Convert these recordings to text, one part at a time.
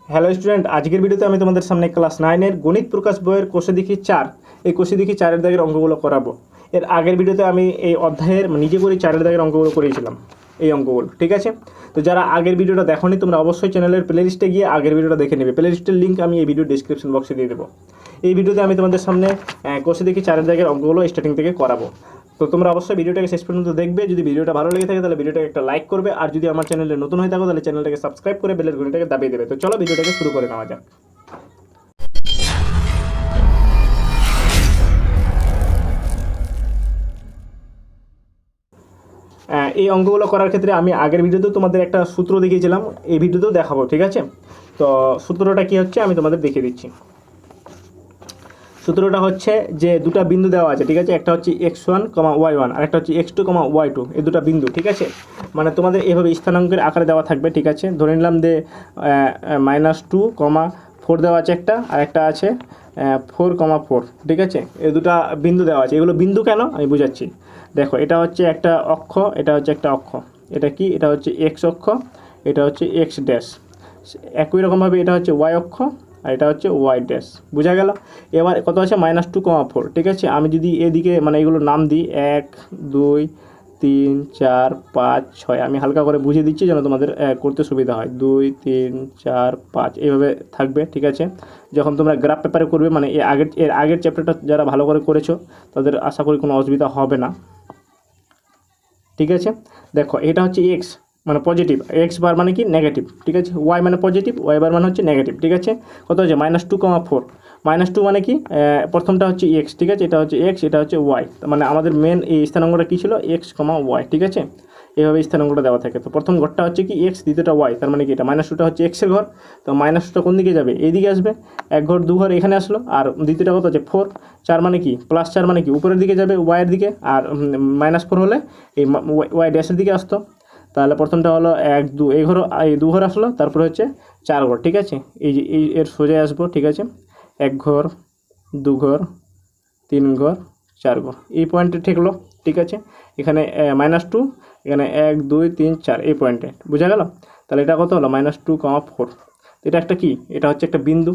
Hello student, আজকের ভিডিওতে আমি তোমাদের সামনে ক্লাস 9-এর গণিত প্রকাশ বইয়ের কোষে দেখি 4 এই কোষে দেখি 4-এর দাগের অঙ্কগুলো করাবো। এর আগের ভিডিওতে আমি এই অধ্যায়ের নিজে করে 4-এর দাগের অঙ্কগুলো করিয়েছিলাম, এই অঙ্কগুলো। ঠিক আছে, তো যারা আগের ভিডিওটা দেখোনি তোমরা অবশ্যই চ্যানেলের প্লেলিস্টে গিয়ে আগের ভিডিওটা দেখে নেবে। প্লেলিস্টের লিঙ্ক আমি এই ভিডিও ডিসক্রিপশন বক্সে দিয়ে দেবো। এই ভিডিওতে আমি তোমাদের সামনে কোষে দেখি 4-এর দাগের অঙ্কগুলো স্টার্টিং থেকে করাবো। তো তোমরা অবশ্যই ভিডিওটাকে শেষ পর্যন্ত দেখবে। যদি ভিডিওটা ভালো লেগে থাকে তাহলে ভিডিওটাকে একটা লাইক করবে, আর যদি আমার চ্যানেলে নতুন হয়ে থাকো তাহলে চ্যানেলটাকে সাবস্ক্রাইব করে বেলের ঘন্টাটাকে দাবিয়ে দেবে। তো চলো ভিডিওটাকে শুরু করে নেওয়া যাক। এই অঙ্কগুলো করার ক্ষেত্রে আমি আগের ভিডিওতেও তোমাদের একটা সূত্র দেখিয়েছিলাম, এই ভিডিওতেও দেখাবো। ঠিক আছে, তো সূত্রটা কি হচ্ছে আমি তোমাদের দেখিয়ে দিচ্ছি। সূত্রটা হচ্ছে যে দুটো বিন্দু দেওয়া আছে, ঠিক আছে, একটা হচ্ছে x1, y1 আর একটা হচ্ছে x2, y2, এই দুটো বিন্দু। ঠিক আছে, মানে তোমাদের এভাবে স্থানাঙ্কের আকারে দেওয়া থাকবে। ঠিক আছে, ধরে নিলাম যে -2, 4 দেওয়া আছে একটা, আর একটা আছে 4, 4। ঠিক আছে, এই দুটো বিন্দু দেওয়া আছে। এগুলো বিন্দু কেন আমি বুঝাচ্ছি। দেখো, এটা হচ্ছে একটা অক্ষ, এটা হচ্ছে একটা অক্ষ। এটা কি? এটা হচ্ছে x অক্ষ, এটা হচ্ছে x ড্যাশ। একই রকমভাবে এটা হচ্ছে y অক্ষ আর এটা হচ্ছে y ড্যাশ। বোঝা গেল? এবার কত আছে? -2, 4। ঠিক আছে, আমি যদি এদিকে মানে এগুলো নাম দিই 1, 2, 3, 4, 5, 6, আমি হালকা করে বুঝিয়ে দিচ্ছি যেন তোমাদের করতে সুবিধা হয়। 2, 3, 4, 5 এইভাবে থাকবে। ঠিক আছে, যখন তোমরা গ্রাফ পেপারে করবে, মানে এর আগের চ্যাপ্টারটা যারা ভালো করে করেছো তাদের আশা করি কোনো অসুবিধা হবে না। ঠিক আছে, দেখো এটা হচ্ছে এক্স মানে পজিটিভ, এক্স বার মানে কি নেগেটিভ। ঠিক আছে, ওয়াই মানে পজিটিভ, ওয়াই বার মানে হচ্ছে নেগেটিভ। ঠিক আছে, কত হচ্ছে? -2, 4। -2 মানে কি? প্রথমটা হচ্ছে এক্স। ঠিক আছে, এটা হচ্ছে এক্স, এটা হচ্ছে ওয়াই। মানে আমাদের মেন এই স্থানাঙ্কটা কী ছিল? X, Y. ঠিক আছে, এভাবে স্থানাঙ্কটা দেওয়া থাকে। তো প্রথম ঘরটা হচ্ছে কি এক্স, দ্বিতীয়টা ওয়াই। তার মানে কি এটা -2টা হচ্ছে এক্সের ঘর। তো -2টা কোন দিকে যাবে? এইদিকে আসবে। এক ঘর দু ঘর এখানে আসলো। আর দ্বিতীয়টা কত হচ্ছে 4। 4 মানে কি? +4 মানে কি উপরের দিকে যাবে ওয়াইয়ের দিকে, আর -4 হলে এই ওয়াই ড্যাশের দিকে আসতো। তাহলে প্রথমটা হলো 1, 2, এই ঘর, এই দু ঘর আসলো, তারপরে হচ্ছে 4 ঘর। ঠিক আছে, এই যে এর সোজায় আসবো। ঠিক আছে, 1 ঘর, 2 ঘর, 3 ঘর, 4 ঘর, এই পয়েন্টে ঠেকলো। ঠিক আছে, এখানে -2, এখানে 1, 2, 3, 4, এই পয়েন্টে। বোঝা গেল? তাহলে এটা কত হলো? -2, 4। এটা একটা কি? এটা হচ্ছে একটা বিন্দু।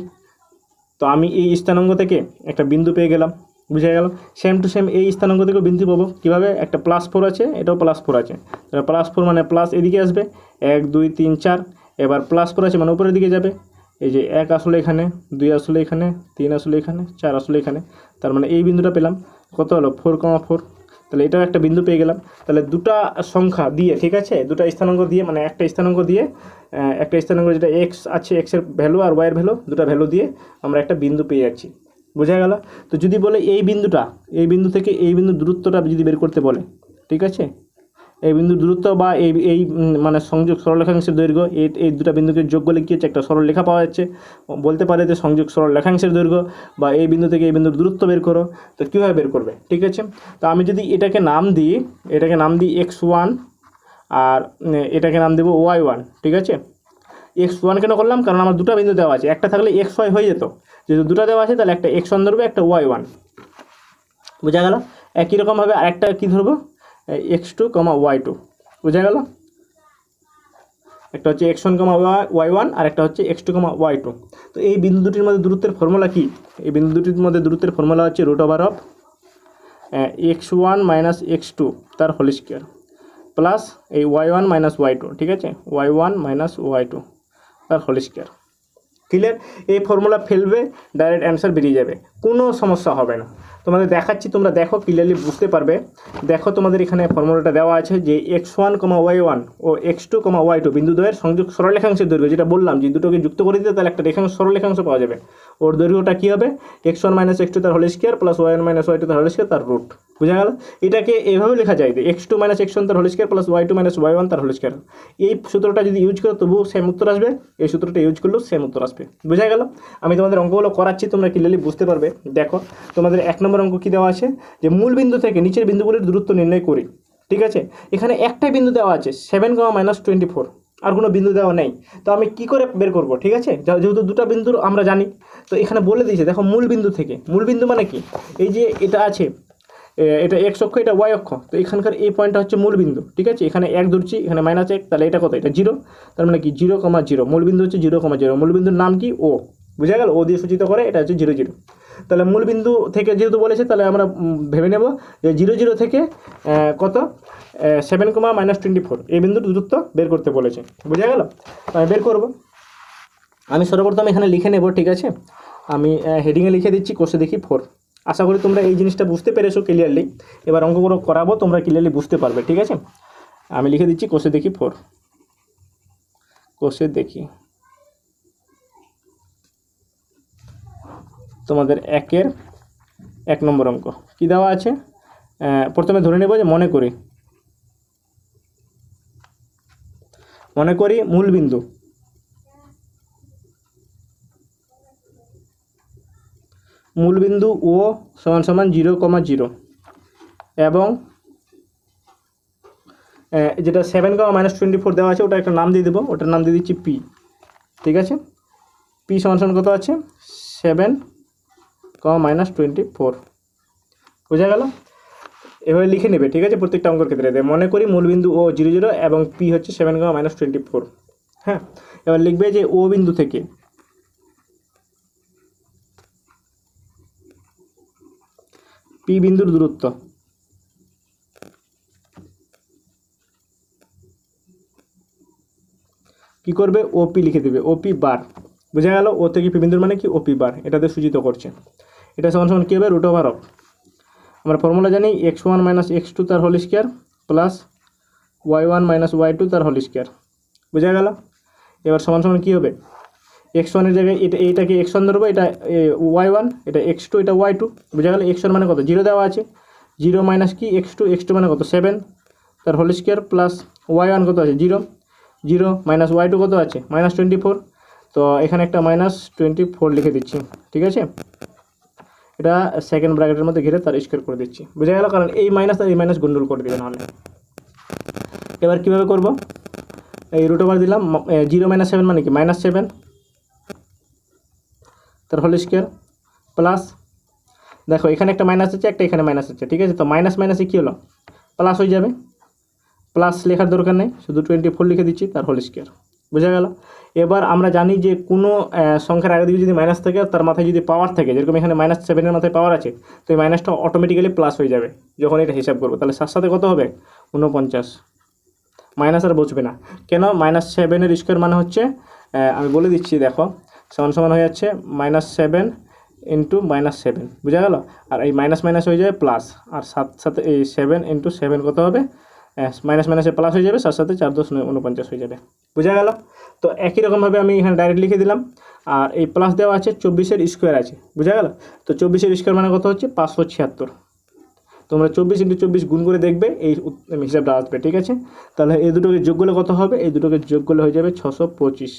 তো আমি এই স্থানাঙ্ক থেকে একটা বিন্দু পেয়ে গেলাম। বুঝে গেল? সেম টু সেম এই স্থানাঙ্ক থেকেও বিন্দু পাবো। কীভাবে? একটা +4 আছে, এটাও +4 আছে। তাহলে +4 মানে প্লাস এদিকে আসবে, 1, 2, 3, 4। এবার +4 আছে মানে উপরের দিকে যাবে। এই যে 1 আসলে এখানে, 2 আসলে এখানে, 3 আসলে এখানে, 4 আসলে এখানে। তার মানে এই বিন্দুটা পেলাম। কত হলো? 4, 4। তাহলে এটাও একটা বিন্দু পেয়ে গেলাম। তাহলে দুটা সংখ্যা দিয়ে, ঠিক আছে, দুটা স্থানাঙ্ক দিয়ে, মানে একটা স্থানাঙ্ক দিয়ে, একটা স্থানাঙ্ক যেটা এক্স আছে, এক্সের ভ্যালু আর ওয়াইয়ের ভ্যালু, দুটা ভ্যালু দিয়ে আমরা একটা বিন্দু পেয়ে যাচ্ছি। বোঝা গেল? তো যদি বলে এই বিন্দুটা, এই বিন্দু থেকে এই বিন্দুর দূরত্বটা যদি বের করতে বলে, ঠিক আছে, এই বিন্দুর দূরত্ব বা এই মানে সংযোগ সরলরেখাংশের দৈর্ঘ্য, এই দুটো বিন্দুকে যোগ করলে কী হচ্ছে? একটা সরলরেখা পাওয়া যাচ্ছে। বলতে পারে যে সংযোগ সরলরেখাংশের দৈর্ঘ্য বা এই বিন্দু থেকে এই বিন্দুর দূরত্ব বের করো। তো কীভাবে বের করবে? ঠিক আছে, তো আমি যদি এটাকে নাম দিই, x1 আর এটাকে নাম দেবো y1। ঠিক আছে, x1 কেন করলাম? কারণ আমার দুটো বিন্দু দেওয়া আছে। একটা থাকলে xy হয়ে যেত, যেহেতু দুটো দেওয়া আছে তাহলে একটা x1 ধরবো, একটা y1। বোঝা গেল? একই রকমভাবে আরেকটা কী ধরবো? x2, y2। বোঝা গেল? একটা হচ্ছে x1, y1 আর একটা হচ্ছে x2, y2। তো এই বিন্দু দুটির মধ্যে দূরত্বের ফর্মুলা কি? এই বিন্দু দুটির মধ্যে দূরত্বের ফর্মুলা হচ্ছে √x1 - x2 তার হোল স্কয়ার প্লাস এই y1 - y2। ঠিক আছে, y1 - y2 তার হোল স্কয়ার। ক্লিয়ার? এই ফর্মুলা ফেলবে, ডাইরেক্ট অ্যান্সার বেরিয়ে যাবে, কোনো সমস্যা হবে না। তোমাদের দেখাচ্ছি, তোমরা দেখো, ক্লিয়ারলি বুঝতে পারবে। দেখো, তোমাদের এখানে ফর্মুলাটা দেওয়া আছে যে x1, y1 ও x2, y2 বিন্দুদ্বয়ের সংযোগ সরলরেখাংশের দৈর্ঘ্য, যেটা বললাম যে দুটোকে যুক্ত করে দিতে তাহলে একটা রেখাংশ সরলরেখাংশ পাওয়া যাবে। ওর দৈর্ঘ্যটা কী হবে? x1 - x2 তার whole square plus y1 - y2 তার হোল স্কয়ার তার রুট। বোঝা গেল? এটাকে এভাবে লেখা যায় যে x2 - x1 তার whole square plus y2 - y1 তার হোল স্কয়ার। এই সূত্রটা যদি ইউজ করো তবুও সেম উত্তর আসবে, এই সূত্রটা ইউজ করলেও সেম উত্তর আসবে। বোঝা গেল? আমি তোমাদের অঙ্কগুলো করাচ্ছি, তোমরা ক্লিয়ারলি বুঝতে পারবে। দেখো, তোমাদের 1 নম্বর অঙ্ক কী দেওয়া আছে? যে মূল বিন্দু থেকে নিচের বিন্দুগুলির দূরত্ব নির্ণয় করি। ঠিক আছে, এখানে একটাই বিন্দু দেওয়া আছে 7, -24, আর কোনো বিন্দু দেওয়া নেই। তো আমি কি করে বের করব? ঠিক আছে, যেহেতু দুটো বিন্দুর আমরা জানি, তো এখানে বলে দিয়েছে, দেখো, মূল বিন্দু থেকে। মূল বিন্দু মানে কি? এই যে এটা আছে, এটা এক্স অক্ষ, এটা ওয়াই অক্ষ, তো এখানকার এই পয়েন্টটা হচ্ছে মূলবিন্দু, ঠিক আছে। এখানে 1 ধরছি, এখানে -1, তাহলে এটা কত, এটা 0, তার মানে কি 0,0, মূলবিন্দু হচ্ছে 0,0, মূলবিন্দুর নাম কি ও, বুঝা গেল, ও দিয়ে সূচিত করে, এটা হচ্ছে 0 0। তাহলে মূলবিন্দু থেকে যেহেতু বলেছে, তাহলে আমরা ভেবে নেব যে 0 0 থেকে কত 7, -24 এই বিন্দুর দূরত্ব বের করতে বলেছে, বুঝা গেল। আমি বের করব, আমি সর্বপ্রথম এখানে লিখে নেব, ঠিক আছে। আমি হেডিংয়ে লিখে দিচ্ছি কোষে দেখি 4। আশা করি তোমরা এই জিনিসটা বুঝতে পেরেছো ক্লিয়ারলি। এবার অঙ্কগুলো করাবো, তোমরা ক্লিয়ারলি বুঝতে পারবে, ঠিক আছে। আমি লিখে দিচ্ছি কোষে দেখি 4, কোষে দেখি তোমাদের 1 নম্বর অঙ্ক কি দেওয়া আছে। প্রথমে ধরে নেব যে মনে করি মূলবিন্দু ও = 0,0 এবং যেটা 7, -24 দেওয়া আছে, ওটা একটা নাম দিয়ে দেবো, ওটার নাম দিয়ে দিচ্ছি পি, ঠিক আছে। পি = কত আছে 7, -24, বোঝা গেল। এভাবে লিখে নেবে, ঠিক আছে, প্রত্যেকটা অঙ্কের ক্ষেত্রে। মনে করি মূলবিন্দু ও 0 0 এবং পি হচ্ছে 7, -24। হ্যাঁ, এবার লিখবে যে ও বিন্দু থেকে পি বিন্দুর দূরত্ব, কি করবে, ওপি লিখে দেবে, ওপি বার, বোঝা গেল। ও থেকে পি বিন্দুর মানে কি ওপি বার, এটাতে সূচিত করছে। এটা সমান কি হবে, √, আমরা ফর্মুলা জানি x1 - x2 তার whole square plus y1 - y2 তার হোল স্কয়ার, বোঝা গেল। এবার সমান কি হবে, x1 এর জায়গায় এইটাকে x1 ধরবো, এটা y1, এটা x2, এটা y2, বোঝা গেল। x1 মানে কত 0 দেওয়া আছে, 0 মাইনাস কি x2 মানে কত 7 তার হোল স্কয়ার প্লাস y1 কত আছে 0 0 মাইনাস y2 কত আছে -24, তো এখানে একটা -24 লিখে দিচ্ছি, ঠিক আছে। এটা সেকেন্ড ব্র্যাকেটের মধ্যে ঘিরে তার স্কয়ার করে দিচ্ছি, বোঝা গেল, কারণ এই মাইনাস আর এই মাইনাস গুণডল করে দিবেন নাহলে। এবার কীভাবে করব, এই √, দিলাম, 0 - 7 মানে কি -7 তার হোল স্কয়ার প্লাস, দেখো এখানে একটা মাইনাস আছে, একটা এখানে মাইনাস আছে, ঠিক আছে। তো মাইনাস মাইনাসে কী হলো, প্লাস হয়ে যাবে, প্লাস লেখার দরকার নেই, শুধু 24 লিখে দিচ্ছি তার হোল স্কয়ার, বোঝা গেল। এবার আমরা জানি যে কোনো সংখ্যার আগে দিকে যদি মাইনাস থাকে, তার মাথায় যদি পাওয়ার থাকে, যেরকম এখানে -7 মাথায় পাওয়ার আছে, তো এই মাইনাসটা অটোমেটিক্যালি প্লাস হয়ে যাবে যখন এটা হিসাব করবো। তাহলে সাথে কত হবে 49, মাইনাস আর বসবে না। কেন, -7 স্কয়ার মানে হচ্ছে, আমি বলে দিচ্ছি, দেখো সমান হয়ে যাচ্ছে -7 × -7, বোঝা গেল। আর এই মাইনাস মাইনাস হয়ে যাবে প্লাস, আর সাথে এই 7 × 7 কত হবে, মাইনাস মাইনাসে প্লাস হয়ে যাবে, সাথে 4 × 10 = 49 হয়ে যাবে, বোঝা গেল। তো একই রকমভাবে আমি এখানে ডাইরেক্ট লিখে দিলাম, আর এই প্লাস দেওয়া আছে 24 স্কয়ার আছে, বোঝা গেল। তো 24 স্কয়ার মানে কত হচ্ছে 576, তোমরা 24 × 24 গুণ করে দেখবে, এই হিসাবটা আসবে, ঠিক আছে। তাহলে এই দুটোকে যোগ করলে কত হবে, এই দুটোকে যোগ করলে হয়ে যাবে 625,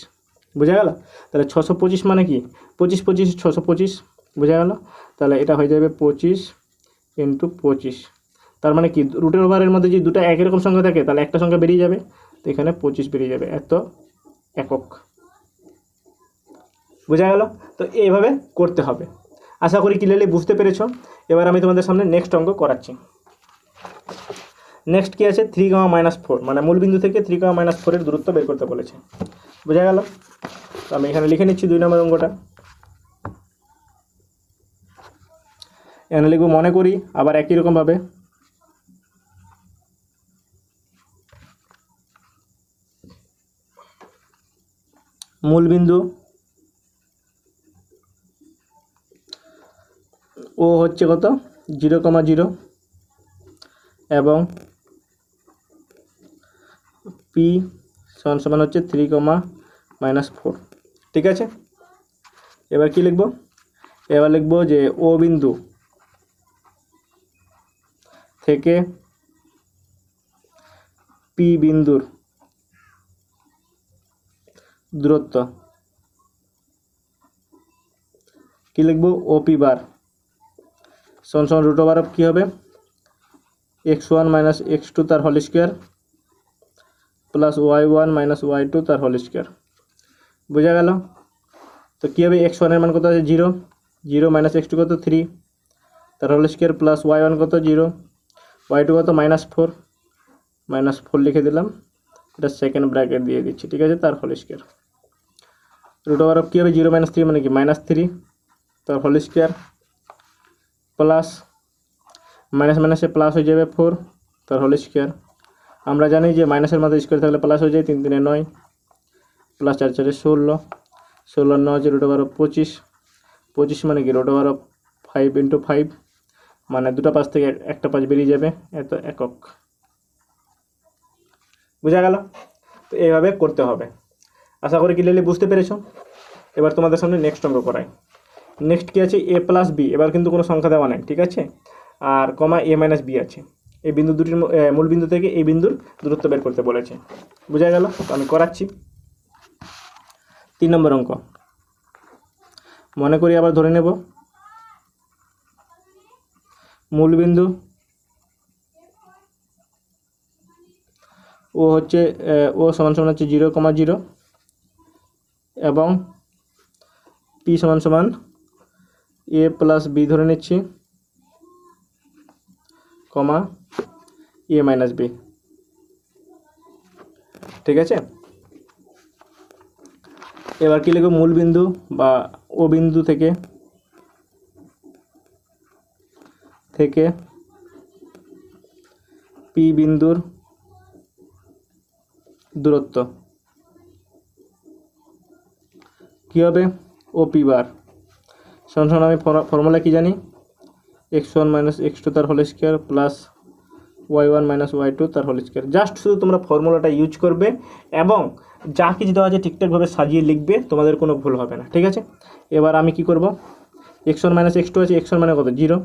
বোঝা গেল। তাহলে 625 মানে কি 25 25 625, বোঝা গেল। তাহলে এটা হয়ে যাবে 25 × 25, তার মানে কি √এর মধ্যে যদি দুটো একই রকম সংখ্যা থাকে, তাহলে একটা সংখ্যা বেরিয়ে যাবে, তো এখানে 25 বেরিয়ে যাবে, এত একক, বোঝা গেল। তো এইভাবে করতে হবে, আশা করি ক্লিয়ারলি বুঝতে পেরেছো। এবার আমি তোমাদের সামনে নেক্সট অঙ্ক করাচ্ছি। নেক্সট কি আছে, 3, -4, মানে মূলবিন্দু থেকে 3, -4 এর দূরত্ব বের করতে বলেছে, বোঝা গেল। তো আমি এখানে লিখে নিচ্ছি 2 নম্বর অঙ্কটা। এখানে লিখব মনে করি, আবার একই রকমভাবে মূলবিন্দু ও হচ্ছে কত 0,0 এবং পি সমান হচ্ছে 3, -4, ঠিক আছে। এবার কি লিখব, এবার লিখব যে ও বিন্দু থেকে পি বিন্দুর দূরত্ব, কি লিখব, ওপি বার সমান √, কি হবে x1 - x2 তার whole square plus y1 - y2 তার হোল স্কয়ার, বোঝা গেল। তো কী হবে, x1 এর মান কত আছে 0 0 - x2 কত 3, তার হোল স্কোয়ার প্লাস y1 কত 0, y2 কত -4 লিখে দিলাম, এটা সেকেন্ড ব্র্যাকেট দিয়ে দিচ্ছি, ঠিক আছে, তার whole square. Root over of কী হবে 0 - 3 মানে কি -3 তার হোল স্কোয়ার প্লাস মাইনাস মাইনাসে প্লাস হয়ে যাবে 4 তার হোল স্কোয়ার। আমরা জানি যে মাইনাসের মাথায় স্কোয়ার থাকলে প্লাস হয়ে যায়, 3 3 9 প্লাস 4 4 16, 16 9 হচ্ছে রুট ওভার অফ 25 মানে কি রুট ওভার অফ 5 × 5 মানে দুটো পাশ থেকে একটা পাঁচ বেরিয়ে যাবে, এত একক। বোঝা গেল? তো এইভাবে করতে হবে। আশা করি ক্লিয়ারলি বুঝতে পেরেছো। এবার তোমাদের সামনে নেক্সট অঙ্ক করাই। নেক্সট কী আছে a + b, এবার কিন্তু কোনো সংখ্যা দেওয়া নেই, ঠিক আছে, আর কমা a - b আছে। এই বিন্দু দুটির মূল বিন্দু থেকে এই বিন্দুর দূরত্ব বের করতে বলেছে। বোঝা গেল? তো আমি করাচ্ছি। 3 নম্বর অঙ্ক মনে করি, আবার ধরে নেব মূল বিন্দু ও হচ্ছে ও সমান সমান হচ্ছে 0, 0 এবং p সমান সমান a + b ধরে নিচ্ছি, কমা a - b, ঠিক আছে। এবার কি লিখব, মূল বিন্দু বা ও বিন্দু থেকে p বিন্দুর দূরত্ব কী হবে, OP বার সমান আমি ফর্মুলা কি জানি, x1 - x2 তার whole square plus y1 - y2 তার হোল স্কোয়ার। জাস্ট শুধু তোমরা ফর্মুলাটা ইউজ করবে এবং যা কিছু দেওয়া আছে ঠিকঠাকভাবে সাজিয়ে লিখবে, তোমাদের কোনো ভুল হবে না, ঠিক আছে। এবার আমি কি করব, x1 - x2 আছে, x1 মানে কত 0,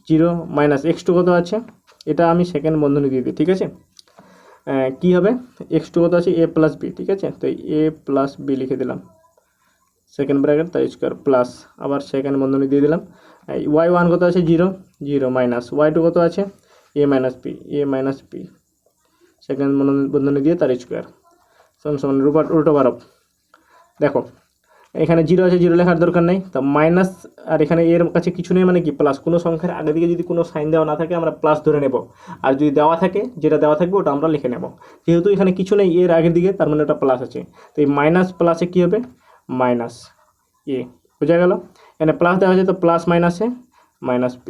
0 মাইনাস x2 কত আছে, এটা আমি সেকেন্ড বন্ধনী দিয়ে দিই, ঠিক আছে। কি হবে, x2 কত আছে a + b, ঠিক আছে, তো a + b লিখে দিলাম, সেকেন্ড ব্র্যাকেট তার স্কোয়ার প্লাস আবার সেকেন্ড বন্ধনী দিয়ে দিলাম। y1 কত আছে 0, 0 মাইনাস y2 কত আছে a - b, সেকেন্ড বন্ধনী দিয়ে তার স্কোয়ার সমান সমান রুট ওভার অফ, দেখো এখানে 0 আছে, 0 লেখার দরকার নেই, তো মাইনাস, আর এখানে এর কাছে কিছু নেই মানে কি প্লাস। কোনো সংখ্যার আগে দিকে যদি কোনো সাইন দেওয়া না থাকে আমরা প্লাস ধরে নেব, আর যদি দেওয়া থাকে, যেটা দেওয়া থাকবে ওটা আমরা লিখে নেব। যেহেতু এখানে কিছু নেই এর আগের দিকে, তার মানে ওটা প্লাস আছে, তো এই মাইনাস প্লাসে কী হবে মাইনাস a, বোঝা গেল। এখানে প্লাস দেওয়া আছে তো প্লাস মাইনাসে -p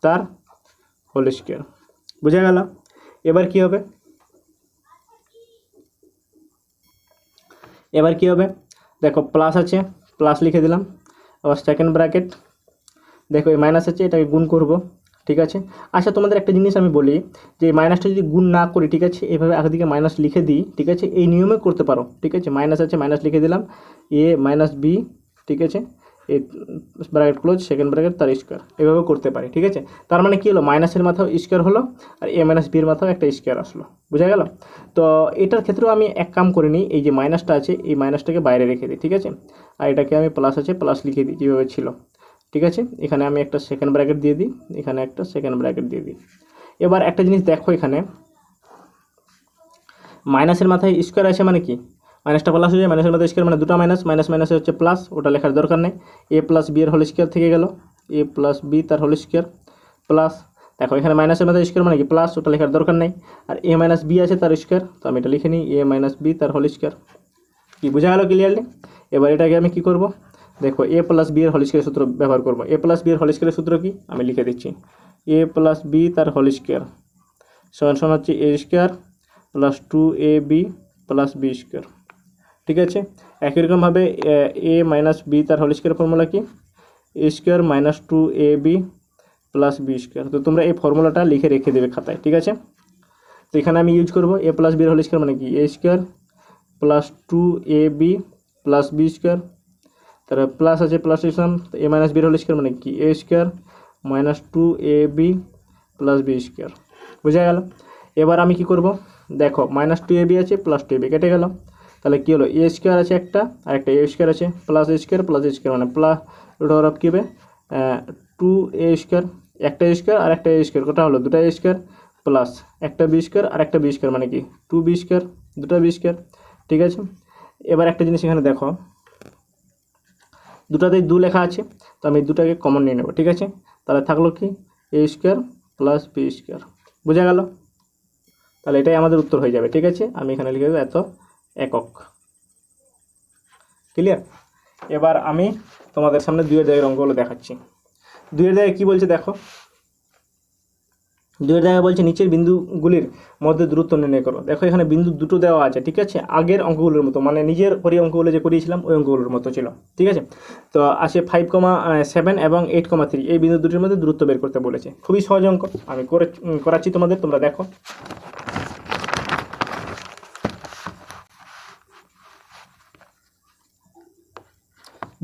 তার হোল স্কোয়ার, বোঝা গেল। এবার কি হবে, দেখো প্লাস আছে, প্লাস লিখে দিলাম, আবার সেকেন্ড ব্র্যাকেট, দেখো এই মাইনাস আছে, এটাকে গুণ করব, ঠিক আছে। আচ্ছা তোমাদের একটা জিনিস আমি বলি, যে এই মাইনাসটা যদি গুণ না করি, ঠিক আছে, এইভাবে আগে দিকে মাইনাস লিখে দিই, ঠিক আছে, এই নিয়মে করতে পারো, ঠিক আছে। মাইনাস আছে, মাইনাস লিখে দিলাম a - b, ঠিক আছে, এই ব্র্যাকেট ক্লোজ সেকেন্ড ব্র্যাকেট তার স্কোয়ার, এভাবে করতে পারি, ঠিক আছে। তার মানে কী হলো, মাইনাসের মাথাও স্কোয়ার হলো আর a - b এর মাথাও একটা স্কোয়ার আসলো, বোঝা গেল। তো এটার ক্ষেত্রেও আমি এক কাম করে নিই, এই যে মাইনাসটা আছে এই মাইনাসটাকে বাইরে রেখে দিই, ঠিক আছে, আর এটাকে আমি প্লাস আছে প্লাস লিখে দিই যেভাবে ছিল, ঠিক আছে। এখানে আমি একটা সেকেন্ড ব্র্যাকেট দিয়ে দিই, এখানে একটা সেকেন্ড ব্র্যাকেট দিয়ে দিই। এবার একটা জিনিস দেখো, এখানে মাইনাসের মাথায় স্কোয়ার আছে মানে কি মাইনাসটা প্লাস হয়ে যায়, মাইনাসের মাথায় স্কোয়ার মানে দুটো মাইনাসে হচ্ছে প্লাস, ওটা লেখার দরকার নেই। a + b এর হোল স্কোয়ার থেকে গেল a + b তার হোল স্কোয়ার প্লাস, দেখো এখানে মাইনাসের মাথায় স্কোয়ার মানে কি প্লাস, ওটা লেখার দরকার নেই। আর a - b আছে তার স্কোয়ার, তো আমি এটা লিখে নিই a - b তার হোল স্কোয়ার। কি বোঝা গেল ক্লিয়ারলি? এবার এটাকে আমি কি করব, দেখো a + b এর হোল স্কোয়ার সূত্র ব্যবহার করব। a + b এর হোল স্কোয়ারের সূত্র কি আমি লিখে দিচ্ছি, a + b তার হোল স্কোয়ার সমান হচ্ছে a² + 2ab + b², ঠিক আছে। একই রকমভাবে a - b তার হোল স্কোয়ার ফর্মুলা কি a² - 2ab + b²। তো তোমরা এই ফর্মুলাটা লিখে রেখে দেবে খাতায়, ঠিক আছে। তো এখানে আমি ইউজ করব a + b এর হোল স্কোয়ার মানে কি a² + 2ab + b², তারপরে প্লাস আছে প্লাস লিখলাম, a - b এর হোল স্কোয়ার মানে কি a² - 2ab + b², বোঝা গেল। এবার আমি কি করব, দেখো -2ab আছে +2ab কেটে গেল, তাহলে কী হলো a² আছে একটা, আর একটা a² আছে প্লাস a² মানে প্লাস রুট ওভার অফ কী হবে 2a², একটা a² আর একটা a², কটা হলো দুটা a² প্লাস একটা b² আর একটা b² মানে কি 2b², দুটা b², ঠিক আছে। এবার একটা জিনিস এখানে দেখো, দুটাতেই 2 লেখা আছে, তো আমি দুটাকে কমন নিয়ে নেব, ঠিক আছে। তাহলে থাকলো কি এ স্কোয়ার প্লাস বি স্কোয়ার। বোঝা গেল? তাহলে এটাই আমাদের উত্তর হয়ে যাবে। ঠিক আছে, আমি এখানে লিখে দেবো এত একক। ক্লিয়ার? এবার আমি তোমাদের সামনে 2 এর জায়গার অঙ্কগুলো দেখাচ্ছি। 2 এর জায়গায় কী বলছে দেখো, 2 এর জায়গায় বলছে নিচের বিন্দুগুলির মধ্যে দূরত্ব নির্ণয় করো। দেখো এখানে বিন্দু দুটো দেওয়া আছে, ঠিক আছে, আগের অঙ্কগুলোর মতো, মানে নিজের পরি অঙ্কগুলো যে করিয়েছিলাম ওই অঙ্কগুলোর মতো ছিল। ঠিক আছে, তো আসে 5,7 এবং 8,3 এই বিন্দু দুটির মধ্যে দূরত্ব বের করতে বলেছে। খুবই সহজ অঙ্ক, আমি করাচ্ছি তোমাদের, তোমরা দেখো।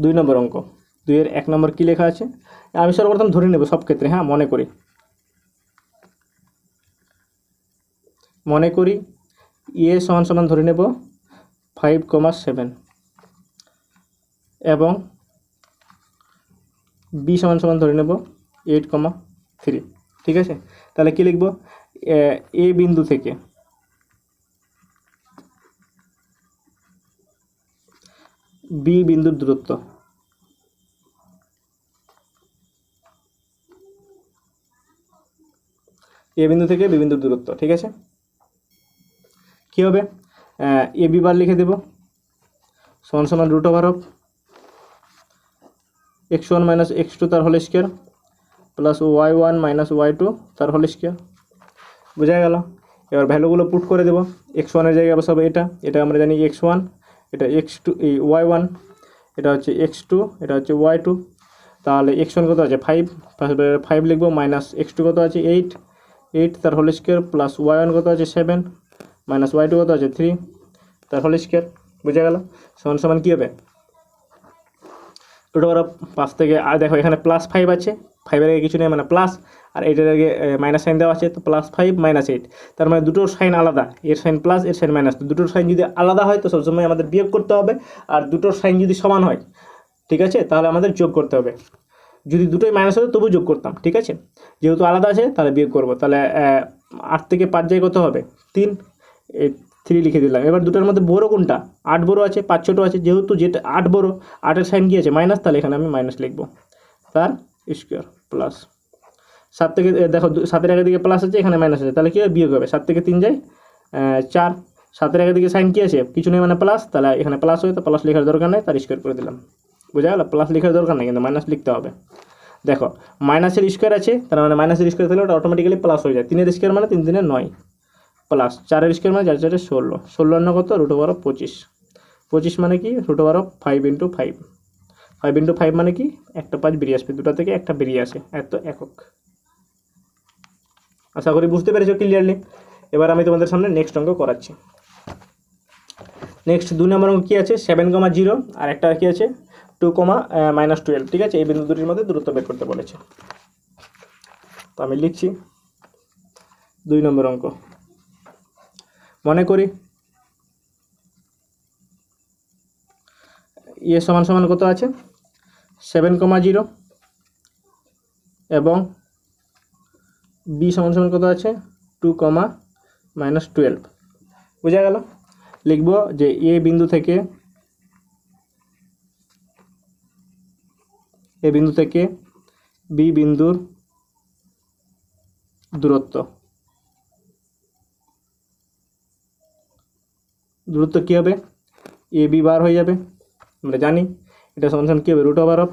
দুই নম্বর অঙ্ক, 2 এর 1 নম্বর কী লেখা আছে, আমি সর্বপ্রথম ধরে নেব সব ক্ষেত্রে। হ্যাঁ, মনে করি এ সমান ধরে নেব 5,7 এবং বি সমান ধরে নেব 8,3। ঠিক আছে, তাহলে কি লিখব, এ বিন্দু থেকে বি বিন্দুর দূরত্ব, এ বিন্দু থেকে বি বিন্দুর দূরত্ব। ঠিক আছে, কী হবে, এ বি বার লিখে দেব সমান root over of x1 minus x2 তার whole square plus y1 minus y2 তার হোল স্কোয়ার। বোঝা গেল? এবার ভ্যালুগুলো পুট করে দেবো। x1 এর জায়গায় বসাবো এটা আমরা জানি x1, এটা x2, এই y1, এটা হচ্ছে x2, এটা হচ্ছে y2। তাহলে x1 কত আছে 5 লিখবো, মাইনাস x2 কত আছে 8 তার হোল স্কোয়ার প্লাস y1 কত আছে 7 মাইনাস y2 কত আছে 3 তার হোল স্কোয়ার। বুঝা গেল? সমান কী হবে, রুট ওভার অফ 5 থেকে, আর দেখো এখানে +5 আছে, 5-এর আগে কিছু নেই মানে প্লাস, আর এইটার আগে মাইনাস সাইন দেওয়া আছে, তো +5 - 8, তার মানে দুটোর সাইন আলাদা, এর সাইন প্লাস এর সাইন মাইনাস। তো দুটোর সাইন যদি আলাদা হয় তো সবসময় আমাদের বিয়োগ করতে হবে, আর দুটোর সাইন যদি সমান হয়, ঠিক আছে, তাহলে আমাদের যোগ করতে হবে। যদি দুটোই মাইনাস হতো তবু যোগ করতাম। ঠিক আছে, যেহেতু আলাদা আছে তাহলে বিয়োগ করব। তাহলে 8 থেকে 5 যায় কত হবে 3, 3 লিখে দিলাম। এবার দুটোর মধ্যে বড় কোনটা, 8 বড় আছে 5 ছোটো আছে, যেহেতু যেটা 8 বড়, 8-এর সাইন কী আছে মাইনাস, তাহলে এখানে আমি মাইনাস লিখবো তার স্কোয়ার প্লাস 7 থেকে, দেখো 7-এর আগের দিকে প্লাস আছে, এখানে মাইনাস আছে, তাহলে কী হবে বিয়োগ হবে। 7 থেকে 3 যায় 4, 7-এর আগের দিকে সাইন কী আছে কিছু নেই মানে প্লাস, তাহলে এখানে প্লাস হয়, তো প্লাস লেখার দরকার নেই, তার স্কোয়ার করে দিলাম। বোঝা গেল? প্লাস লেখার দরকার নেই, কিন্তু মাইনাস লিখতে হবে। দেখো মাইনাসের স্কোয়ার আছে, তার মানে মাইনাসের স্কোয়ার তাহলে ওটা অটোমেটিক্যালি প্লাস হয়ে যায়। 3-এর স্কোয়ার মানে 3 3 9 প্লাস 4-এর স্কোয়ার মানে 4 4 16, 16 কত রুট ওভার অফ 25 মানে কি রুট ওভার অফ 5 × 5, 5 × 5 মানে কি একটা 5 বেরিয়ে আসবে, দুটো থেকে একটা বেরিয়ে আসে, এত একক। আশা করি বুঝতে পেরেছো ক্লিয়ারলি। এবার আমি তোমাদের সামনে নেক্সট অঙ্ক করাচ্ছি। নেক্সট 2 নম্বর অঙ্ক কী আছে, 7,0 আর একটা কী আছে 2, -12। ঠিক আছে, এই বিন্দু দুটির মধ্যে দূরত্ব বের করতে বলেছে। তো আমি লিখছি 2 নম্বর অঙ্ক। মনে করি এ সমান কত আছে 7,0 এবং বি সমান কত আছে 2, -12। বোঝা গেল? লিখব যে এ বিন্দু থেকে বি বিন্দুর দূরত্ব কী হবে, এ বি বার হয়ে যাবে, আমরা জানি এটা সমান কী হবে root over of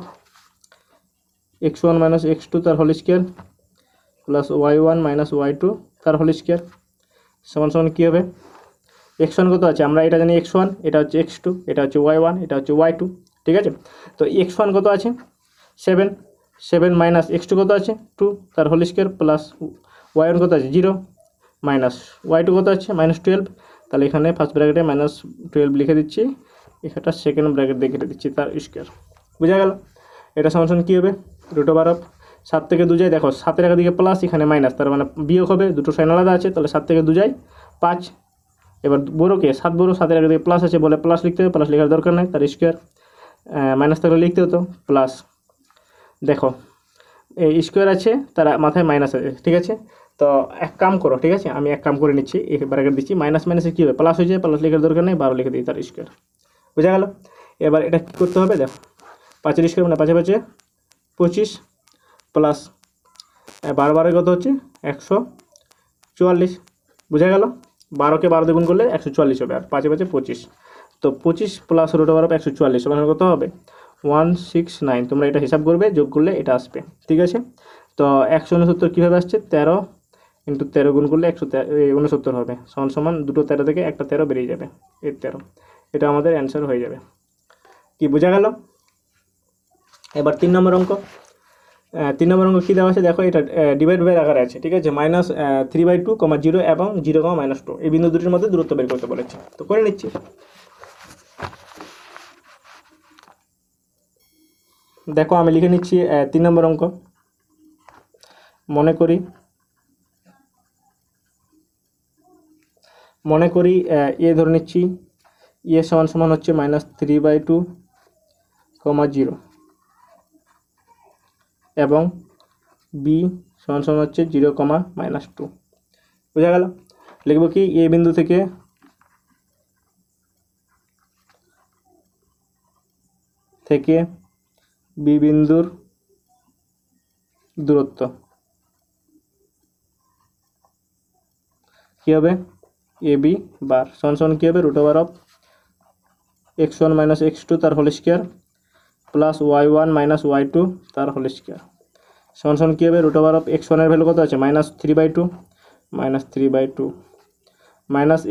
x1 - x2 তার whole square plus y1 - y2 তার হোল স্কোয়ার সমান কী হবে, x1 কত আছে আমরা এটা জানি x1, এটা হচ্ছে x2, এটা হচ্ছে y1, এটা হচ্ছে y2। ঠিক আছে, তো x1 কত আছে 7 মাইনাস x2 কত আছে 2 তার হোল স্কোয়ার প্লাস y1 কত আছে 0 মাইনাস y2 কত আছে -12। তাহলে এখানে ফার্স্ট ব্র্যাকেটে -12 লিখে দিচ্ছি, এটা সেকেন্ড ব্র্যাকেট দিয়ে কেটে দিচ্ছি তার স্কোয়ার। বোঝা গেল? এটা সমান কী হবে রুট ওভার অফ 7 থেকে 2 যায়, দেখো 7-এর আগের দিকে প্লাস, এখানে মাইনাস, তার মানে বিয়োগ হবে, দুটো সাইন আলাদা আছে, তাহলে 7 থেকে 2 যায় 5। এবার বড়োকে 7 বড়ো, 7-এর আগে দিকে প্লাস আছে বলে প্লাস লিখতে হবে, প্লাস লেখার দরকার নেই, তার স্কোয়ার মাইনাস থাকলে লিখতে হতো প্লাস। দেখো এই স্কোয়ার আছে, তার মাথায় মাইনাস আছে। ঠিক আছে, তো এক কাম করো, ঠিক আছে, আমি এক কাম করে নিচ্ছি, এই ব্র্যাকেট দিচ্ছি, মাইনাসে কী হবে প্লাস হয়ে যায়, প্লাস লেখার দরকার নেই, 12 লিখে দিই তার স্কোয়ার। বোঝা গেল? এবার এটা কী করতে হবে, দেখো 5-এর স্কোয়ার মানে 5 × 5 = 25 প্লাস 12 12 কত হচ্ছে 144, বোঝা গেল। 12কে 12 দিয়ে গুণ করলে 144 হবে, আর 5 5 25, তো 25 প্লাস রুট ওভার অফ 144 সমান কত হবে 169। তোমরা এটা হিসাব করবে, যোগ করলে এটা আসবে, ঠিক আছে। তো 169 কীভাবে আসছে, 13 ইন্টু 13 গুণ করলে 169 হবে, সমান সমান দুটো 13 থেকে একটা 13 বেরিয়ে যাবে, এই 13, এটা আমাদের অ্যান্সার হয়ে যাবে। কি বোঝা গেল? এবার 3 নম্বর অঙ্ক। 3 নম্বর অঙ্ক কী দেওয়া আছে দেখো, এটা ডিভাইড বাই আকারে আছে, ঠিক আছে। -3/2, 0 এবং 0, -2 এই বিন্দু দুটির মধ্যে দূরত্ব বের করতে বলেছে, তো করে নিচ্ছি। দেখো আমি লিখে নিচ্ছি 3 নম্বর অঙ্ক। মনে করি এ ধরে নিচ্ছি, এ সমান সমান হচ্ছে -3/2, 0 এবং বি সমান সমান হচ্ছে 0, -2, বোঝা গেল। লিখব কি, এ বিন্দু থেকে বি বিন্দুর দূরত্ব কী হবে, এ বি বার সমান সমান কী হবে, root over of x1 - x2 তার whole square plus y1 - y2 তার হোল স্কোয়ার সমান সমান কী হবে, রুট ওভার অফ x1 এর ভ্যালু কত আছে -3/2,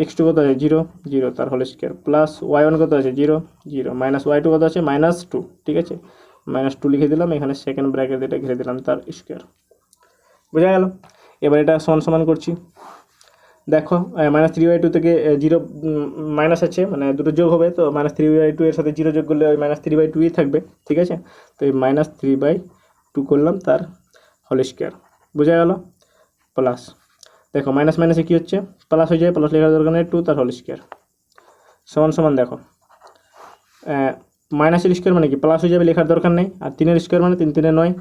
-x2 কত আছে 0, 0 তার হোল স্কোয়ার প্লাস y1 কত আছে 0, 0 -y2 কত আছে -2, ঠিক আছে। -2 লিখে দিলাম, এখানে সেকেন্ড ব্র্যাকেট এটা ঘিরে দিলাম, তার স্কোয়ার, বোঝা গেল। এবার এটা সমান সমান করছি, দেখো -3/2 থেকে 0 মাইনাস আছে, মানে দুটো যোগ হবে, তো -3/2 এর সাথে 0 যোগ করলে ওই -3/2ই থাকবে, ঠিক আছে। তো এই -3/2 করলাম, তার হোল স্কোয়ার, বোঝা গেল। প্লাস দেখো মাইনাস মাইনাসে কী হচ্ছে, প্লাস হয়ে যায়, প্লাস লেখার দরকার নেই, 2 তার হোল স্কোয়ার সমান সমান দেখো মাইনাসের স্কোয়ার মানে কি প্লাস হয়ে যাবে, লেখার দরকার নেই, আর 3-এর স্কোয়ার মানে 3 3 9,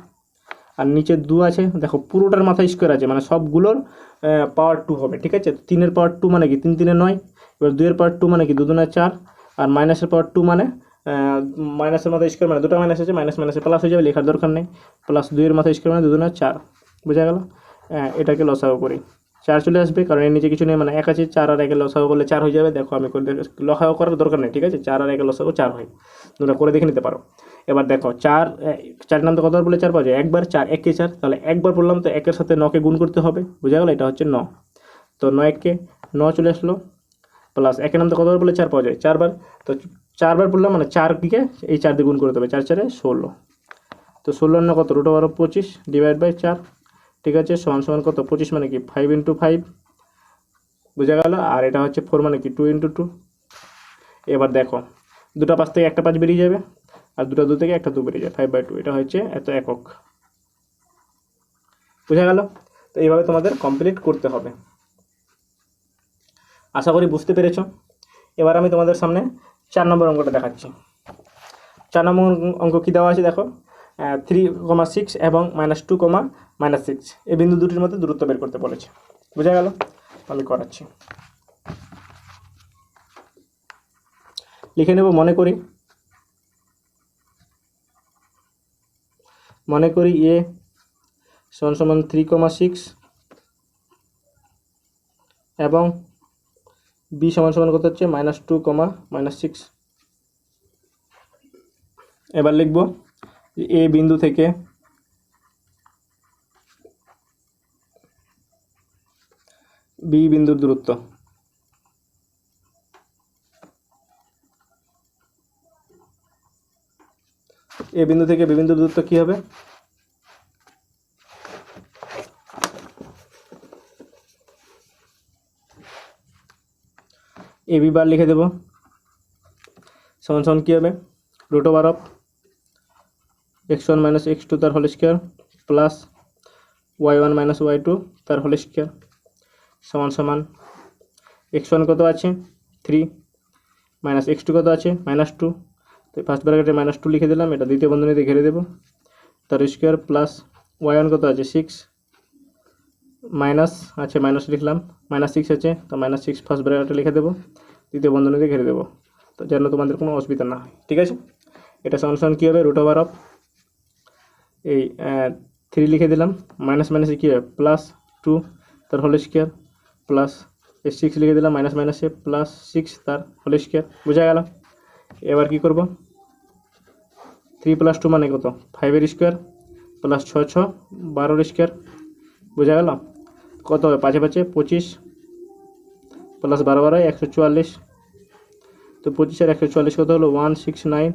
আর নিচে 2 আছে, দেখো পুরোটার মাথায় স্কোয়ার আছে, মানে সবগুলোর পাওয়ার 2 হবে, ঠিক আছে। 3-এর পাওয়ার 2 মানে কি 3 3 9, এবার 2-এর পাওয়ার 2 মানে কি 2 2 4, আর মাইনাসের পাওয়ার 2 মানে মাইনাসের মাথায় স্কোয়ার মানে দুটো মাইনাস আছে, মাইনাসে প্লাস হয়ে যাবে, লেখার দরকার নেই, প্লাস 2-এর মাথায় স্কোয়ার মানে 2 2 4, বোঝা গেল। এটাকে লসাগু করি, 4 চলে আসবে, কারণ এর নিচে কিছু নেই, মানে 1 আছে, 4 আর 1 লসাগু করলে 4 হয়ে যাবে। দেখো আমি করে লসাগু করার দরকার নেই, ঠিক আছে, 4 আর 1 লসাগু 4 হয়, তোমরা করে দেখে নিতে পারো। এবার দেখো 4 নাম তো কতবার বলে 4 পাওয়া যায়, একবার, 4 1 কে 4, তাহলে একবার বললাম, তো 1-এর সাথে 9কে গুণ করতে হবে, বোঝা গেল, এটা হচ্ছে 9, তো 9 9 চলে আসলো, প্লাস 1-এর নাম তো কতবার বলে 4 পাওয়া যায়, 4 বার, তো 4 বার বললাম, মানে 4-কে এই 4 দিয়ে গুণ করতে হবে, 4 4 16, তো 16 কত, রুট ওভার 25 ডিভাইড বাই 4, ঠিক আছে, সমান সমান কত, 25 মানে কি 5 × 5, বোঝা গেল। আর এটা হচ্ছে 4 মানে কি 2 × 2। এবার দেখো দুটো 5 থেকে একটা 5 বেরিয়ে যাবে, আর দুটো 2 থেকে একটা 2 বেরিয়ে যায়, 5/2, এটা হচ্ছে এত একক, বোঝা গেল। তো এইভাবে তোমাদের কমপ্লিট করতে হবে, আশা করি বুঝতে পেরেছ। এবার আমি তোমাদের সামনে 4 নম্বর অঙ্কটা দেখাচ্ছি। 4 নম্বর অঙ্ক কী দেওয়া আছে দেখো, 3,6 এবং -2, -6 এই বিন্দু দুটির মধ্যে দূরত্ব বের করতে বলেছে, বোঝা গেল। আমি করাচ্ছি, লিখে নেব। মনে করি এ সমান সমান 3,6 এবং বি সমান সমান কত হচ্ছে -2, -6। এবার লিখব এ বিন্দু থেকে বি বিন্দুর দূরত্ব, এ বিন্দু থেকে বি বিন্দুর দূরত্ব কী হবে, এ বি বার লিখে দেব, সমান সমান কী হবে, root over of x1 - x2 তার whole square plus y1 - y2 তার হোল স্কোয়ার সমান সমান x1 কত আছে 3, -x2 কত আছে -2, তো ফার্স্ট ব্র্যাকেটে -2 লিখে দিলাম, এটা দ্বিতীয় বন্ধনীতে ঘিরে দেব, তার স্কোয়ার প্লাস y1 কত আছে 6, মাইনাস আছে মাইনাস লিখলাম, -6 আছে, তো -6 ফার্স্ট ব্র্যাকেটে লিখে দেবো, দ্বিতীয় বন্ধনীতে ঘিরে দেবো, তো যেন তোমাদের কোনো অসুবিধা না হয়, ঠিক আছে। এটা সমান সমান কী হবে, রুট ওভার অফ এই 3 লিখে দিলাম, মাইনাস মাইনাসে কী হবে প্লাস 2 তার হোল স্কোয়ার, প্লাস 6 লিখে দিলাম, মাইনাস মাইনাসে প্লাস 6 তার হোল স্কোয়ার। বোঝা গেল? এবার কি করব, 3 + 2 মানে কত 5 স্কোয়ার, প্লাস 6 6 12 স্কোয়ার। বোঝা গেল? কত হবে 5 5 25, প্লাস 12 12 144। তো 25 আর 144 কত হলো 169,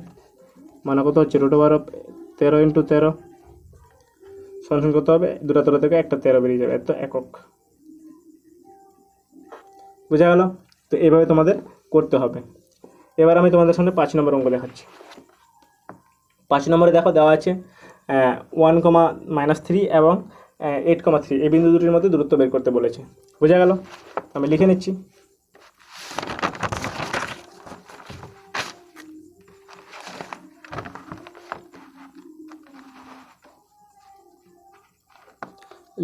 মানে কত হচ্ছে √13 × 13 সমান কত হবে, দুটা 13 থেকে একটা 13 বেরিয়ে যাবে, এত একক। বোঝা গেল? তো এইভাবে তোমাদের করতে হবে। এবার আমি তোমাদের সামনে 5 নম্বর অঙ্ক দেখাচ্ছি। 5 নম্বরে দেখো দেওয়া আছে 1, -3 এবং 8, 3 এই বিন্দু দুটির মধ্যে দূরত্ব বের করতে বলেছে। বোঝা গেল? আমি লিখে নিচ্ছি।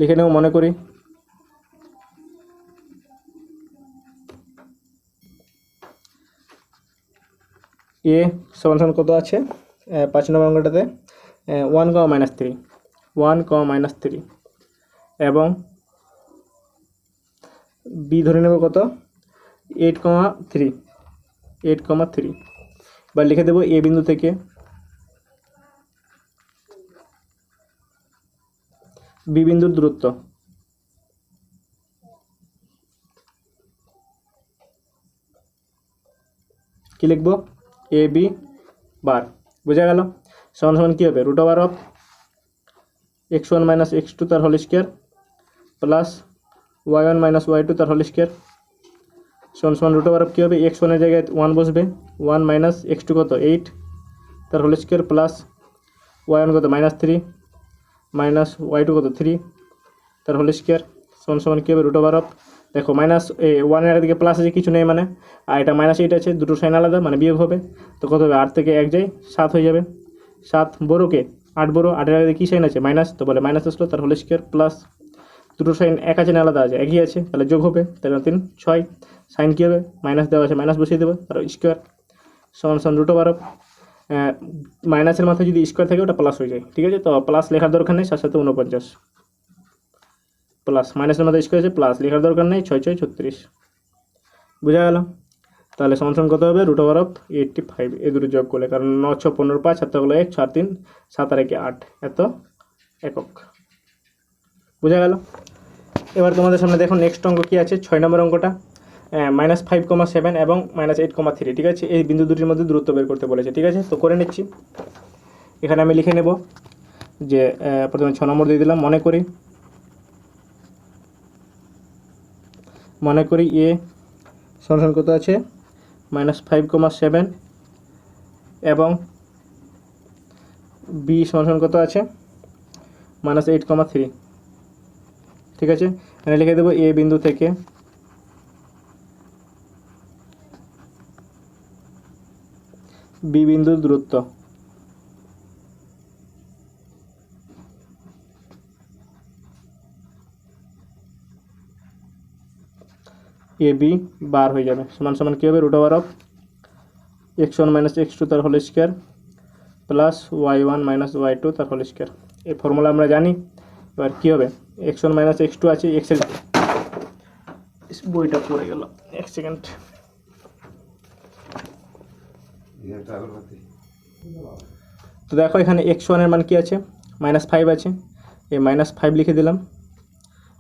লিখে নেব, মনে করি এ সমান কত আছে 5 নম্বর অঙ্কটাতে 1, -3 এবং বি ধরে নেব কত 8, 3 বা লিখে দেব এ বিন্দু থেকে বি বিন্দুর দূরত্ব। কি লিখব, এ বি বার। বোঝা গেল? সমান সমান কী হবে √(x1 - x2) তার whole square, plus y1 - y2 তার হোল স্কোয়ার সমান সমান √(, কী হবে x1 এর জায়গায় 1 বসবে, 1 - x2 কত 8 তার হোল স্কোয়ার, প্লাস y1 কত -3 -y2 কত 3 তার হোল স্কোয়ার সমান সমান কী হবে √। দেখো -1 এর দিকে প্লাস আছে, কিছু নেই মানে, আর এটা -8 আছে, দুটো সাইন আলাদা মানে বিয়োগ হবে। তো কত হবে 8 থেকে 1 যায় 7 হয়ে যাবে, 7 বড়োকে 8 বড়ো, 8 এর আগে কী সাইন আছে মাইনাস, তো বলে মাইনাস আসলো তার হোল স্কোয়ার, প্লাস দুটো সাইন এক আছে না আলাদা আছে, একই আছে, তাহলে যোগ হবে, তাহলে 3 6 সাইন কী হবে মাইনাস দেওয়া আছে, মাইনাস বসিয়ে দেবো তার স্কোয়ার সমান সমান √। মাইনাসের মাথায় যদি স্কোয়ার থাকে ওটা প্লাস হয়ে যায়, ঠিক আছে? তো প্লাস লেখার দরকার নেই, 7 7 49, প্লাস মাইনাসের মাথায় স্কোয়ার আছে, প্লাস লেখার দরকার নেই, 6 6 36। বোঝা গেল? তাহলে সমান সমান কত হবে √85 এই দুটো যোগ করলে, কারণ 9 6 15 5 7 হলো 1 4 3 7 আর 1 8 এত একক। বোঝা গেল? এবার তোমাদের সামনে দেখো নেক্সট অঙ্ক কী আছে, 6 নম্বর অঙ্কটা -5, 7 এবং -8, 3, ঠিক আছে? এই বিন্দু দুটির মধ্যে দূরত্ব বের করতে বলেছে, ঠিক আছে? তো করে নিচ্ছি। এখানে আমি লিখে নেব যে প্রথমে 6 নম্বর দিয়ে দিলাম, মনে করি এ সমান কত আছে -5, 7 এবং বি সমান কত আছে -8, 3, ঠিক আছে? এখানে লিখে দেবো এ বিন্দু থেকে বি বিন্দুর দূরত্ব। এ বি বার হয়ে যাবে, সমান সমান কী হবে √(x1 - x2) তার whole square, plus y1 - y2 তার হোল স্কোয়ার। এই ফর্মুলা আমরা জানি। এবার কী হবে x1 - x2 আছে, এক্সেল বইটা পড়ে গেল, 1 সেকেন্ড। তো দেখো এখানে x1 এর মান কী আছে -5 আছে, এই -5 লিখে দিলাম,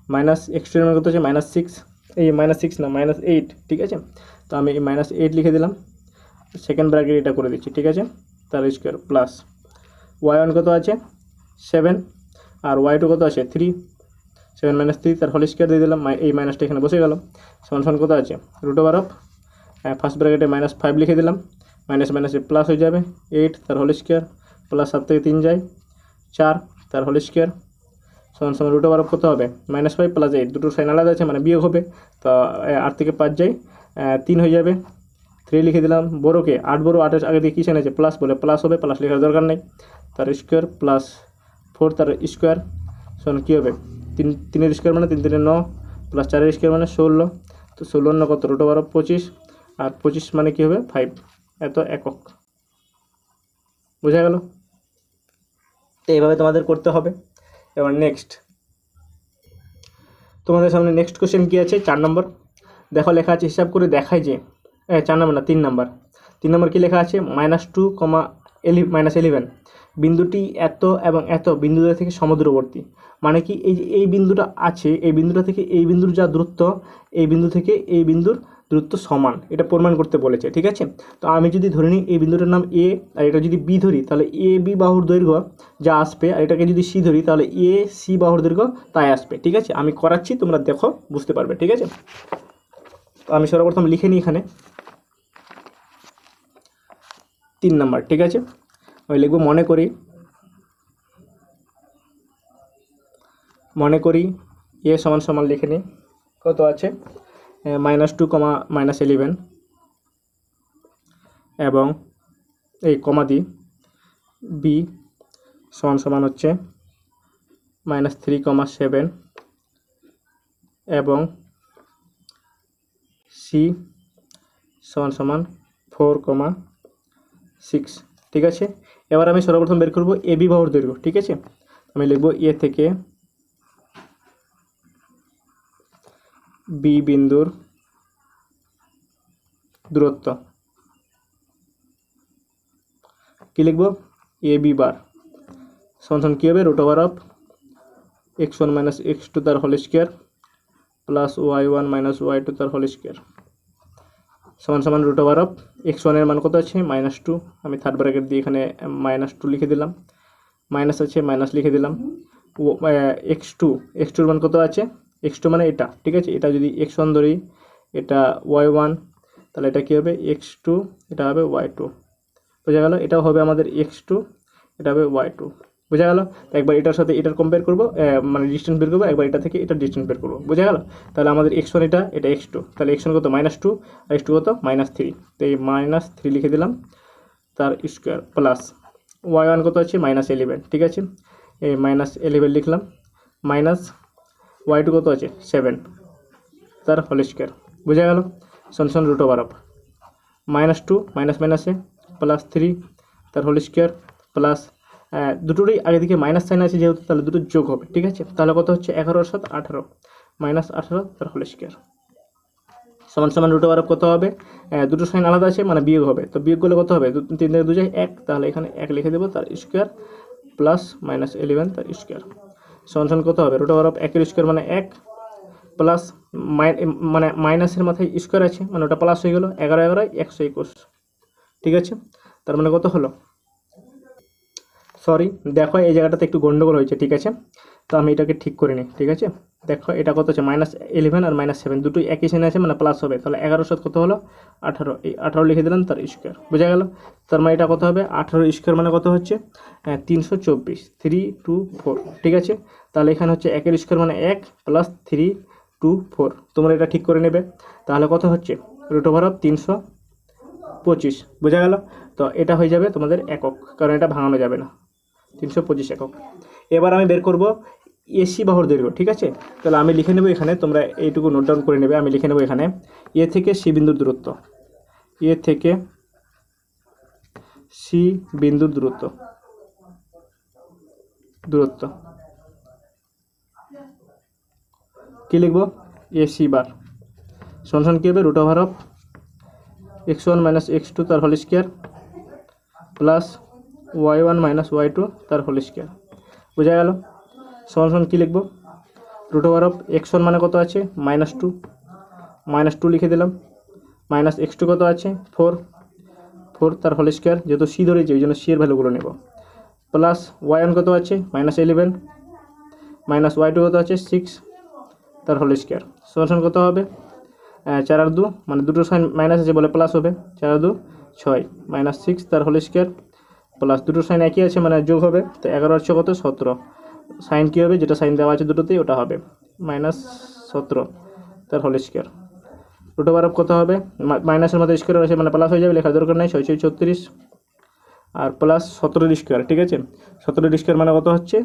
-x2 এর মান কত আছে -6, এই -6 না -8, ঠিক আছে? তো আমি এই -8 লিখে দিলাম, সেকেন্ড ব্র্যাকেট এটা করে দিচ্ছি, ঠিক আছে? তার স্কোয়ার, প্লাস y1 কত আছে 7 আর y2 কত আছে 3, 7 - 3 তার হোল স্কোয়ার দিয়ে দিলাম, এই মাইনাসটা এখানে বসে গেল, সমান সমান কত আছে √, ফার্স্ট ব্র্যাকেটে -5 লিখে দিলাম, মাইনাস মাইনাসে প্লাস হয়ে যাবে 8 তার হোল স্কোয়ার, প্লাস 7 থেকে 3 যায় 4 তার হোল স্কোয়ার সমান সমান √, কত হবে -5 + 8, দুটো সাইন আলাদা আছে মানে বিয়োগ হবে, তো 8 থেকে 5 যায় 3 হয়ে যাবে, 3 লিখে দিলাম, বড়োকে 8 বড়ো, 8 আগে দিয়ে কী সাইন আছে প্লাস, বলে প্লাস হবে, প্লাস লেখার দরকার নেই, তার স্কোয়ার, প্লাস 4 তার স্কোয়ার সমান কী হবে 3 এর স্কোয়ার মানে 3 3 9, প্লাস 4 এর স্কোয়ার মানে 16, তো 16 কত √, 25, আর 25 মানে কী হবে 5 এত একক। বোঝা গেল? তো এইভাবে তোমাদের করতে হবে। এবার নেক্সট তোমাদের সামনে নেক্সট কোশ্চেন কী আছে 4 নম্বর। দেখো লেখা আছে, হিসাব করে দেখায় যে 4 নম্বর না 3 নম্বর। 3 নম্বর কী লেখা আছে, -2, -11 বিন্দুটি এত এবং এত বিন্দুটা থেকে সমুদ্রবর্তী। মানে কি, এই যে এই বিন্দুটা আছে, এই বিন্দুটা থেকে এই বিন্দুর যা দূরত্ব, এই বিন্দু থেকে এই বিন্দুর দূরত্ব সমান, এটা প্রমাণ করতে বলেছে। ঠিক আছে, তো আমি যদি ধরে নিই এই বিন্দুটার নাম এ, আর এটা যদি বি ধরি, তাহলে এ বি বাহুর দৈর্ঘ্য যা আসবে, আর এটাকে যদি সি ধরি, তাহলে এ সি বাহুর দৈর্ঘ্য তাই আসবে। ঠিক আছে, আমি করাচ্ছি, তোমরা দেখো বুঝতে পারবে। ঠিক আছে, তো আমি সর্বপ্রথম লিখে নিই এখানে 3 নম্বর। ঠিক আছে, আমি লিখব মনে করি এ সমান সমান লিখে নিই, কত আছে -2, -11 এবং এই কমা দিই বি সমান সমান হচ্ছে -3, 7 এবং সি সমান সমান 4, 6। ঠিক আছে, এবার আমি সর্বপ্রথম বের করব এ বি বাহুর দৈর্ঘ্য। ঠিক আছে, আমি লিখব এ থেকে বি বিন্দুর দূরত্ব, কি লিখব, এ বি বার সমান কী হবে, √of x1 - x2 তার whole square plus y1 - y2 তার হোল স্কোয়ার সমান √of x1 এর মান কত আছে -2, আমি থার্ড ব্র্যাকেট দিয়ে এখানে -2 লিখে দিলাম, মাইনাস আছে মাইনাস লিখে দিলাম, x2 এর মান কত আছে, x2 মানে এটা। ঠিক আছে, এটা যদি x1 ধরি, এটা y1, তাহলে এটা কী হবে x2, এটা হবে y2। বোঝা গেল, এটাও হবে আমাদের x2, এটা হবে y2। বোঝা গেল, তো একবার এটার সাথে এটার কম্পেয়ার করবো, মানে ডিস্টেন্স বের করবো, একবার এটা থেকে এটার ডিস্টেন্স বের করবো। বোঝা গেল, তাহলে আমাদের x1 এটা x2, তাহলে x1 কত -2 আর x2 কত -3, তো এই -3 লিখে দিলাম তার স্কোয়ার প্লাস y1 কত আছে -11। ঠিক আছে, এই -11 লিখলাম, মাইনাস y2 কত আছে 7 তার হোল স্কোয়ার। বোঝা গেল, সমান √of -2 মাইনাস মাইনাসে +3 তার হোল স্কোয়ার প্লাস দুটোরই আগে দিকে মাইনাস সাইন আছে যেহেতু, তাহলে দুটো যোগ হবে। ঠিক আছে, তাহলে কত হচ্ছে 11 × 7 = 18, -18 তার হোল স্কোয়ার সমান √of কত হবে, দুটো সাইন আলাদা আছে মানে বিয়োগ হবে, তো বিয়োগ করলে কত হবে, 3 থেকে 2 যায় 1, তাহলে এখানে 1 লিখে দেবো তার স্কোয়ার প্লাস -11 তার স্কোয়ার সমান কত হবে, √of 1 এর স্কোয়ার মানে 1 প্লাস মানে মাইনাসের মাথায় স্কোয়ার আছে মানে ওটা প্লাস হয়ে গেল, 11 11 121। ঠিক আছে, তার মানে কত হলো, সরি দেখো এই জায়গাটাতে একটু গন্ডগোল হয়েছে। ঠিক আছে, তো আমি এটাকে ঠিক করে নিই। ঠিক আছে, দেখো এটা কত আছে -11 আর -7 দুটোই একই সাইন আছে মানে প্লাস হবে, তাহলে 11 সাথে কত হলো 18, এই 18 লিখে দিলাম তার স্কোয়ার। বোঝা গেল, তার মানে এটা কত হবে 18 স্কোয়ার মানে কত হচ্ছে 324, 324। ঠিক আছে, তাহলে এখানে হচ্ছে 1 এর স্কোয়ার মানে 1 প্লাস 324, তোমরা এটা ঠিক করে নেবে, তাহলে কত হচ্ছে √of 325। বোঝা গেল, তো এটা হয়ে যাবে তোমাদের একক, কারণ এটা ভাঙানো যাবে না, 325 একক। এবার আমি বের করব এসি বাহুর দৈর্ঘ্য। ঠিক আছে, তাহলে আমি লিখে নেব এখানে, তোমরা এইটুকু নোট ডাউন করে নেবে। আমি লিখে নেব এখানে এ থেকে সি বিন্দুর দূরত্ব, এ থেকে সি বিন্দুর দূরত্ব কি লিখব, এসি বার সমান কী হবে √of x1 - x2 তার whole square plus y1 - y2 তার হোল স্কোয়ার। বোঝা গেল, সমান কী লিখব, √of x1 মানে কত আছে -2 লিখে দিলাম, মাইনাস x2 কত আছে 4 তার হোল স্কোয়ার, যেহেতু সি ধরেছি ওই জন্য সি এর ভ্যালুগুলো নেব, প্লাস y1 কত আছে -11 মাইনাস y2 কত আছে 6 তার হোল স্কোয়ার সমান কত হবে 4 আর 2 মানে দুটো সাইন মাইনাস আছে বলে প্লাস হবে, 4 আর 2 6 -6 তার হোল স্কোয়ার প্লাস দুটো সাইন একই আছে মানে যোগ হবে, তো 11 আর 6 কত 17, সাইন কী হবে যেটা সাইন দেওয়া আছে দুটোতেই ওটা হবে -17 তার হোল স্কোয়ার। √of কত হবে, মাইনাসের মধ্যে স্কোয়ার আছে মানে প্লাস হয়ে যাবে, লেখার দরকার নাই, 6 36 আর প্লাস 17 স্কোয়ার। ঠিক আছে, 17 স্কোয়ার মানে কত হচ্ছে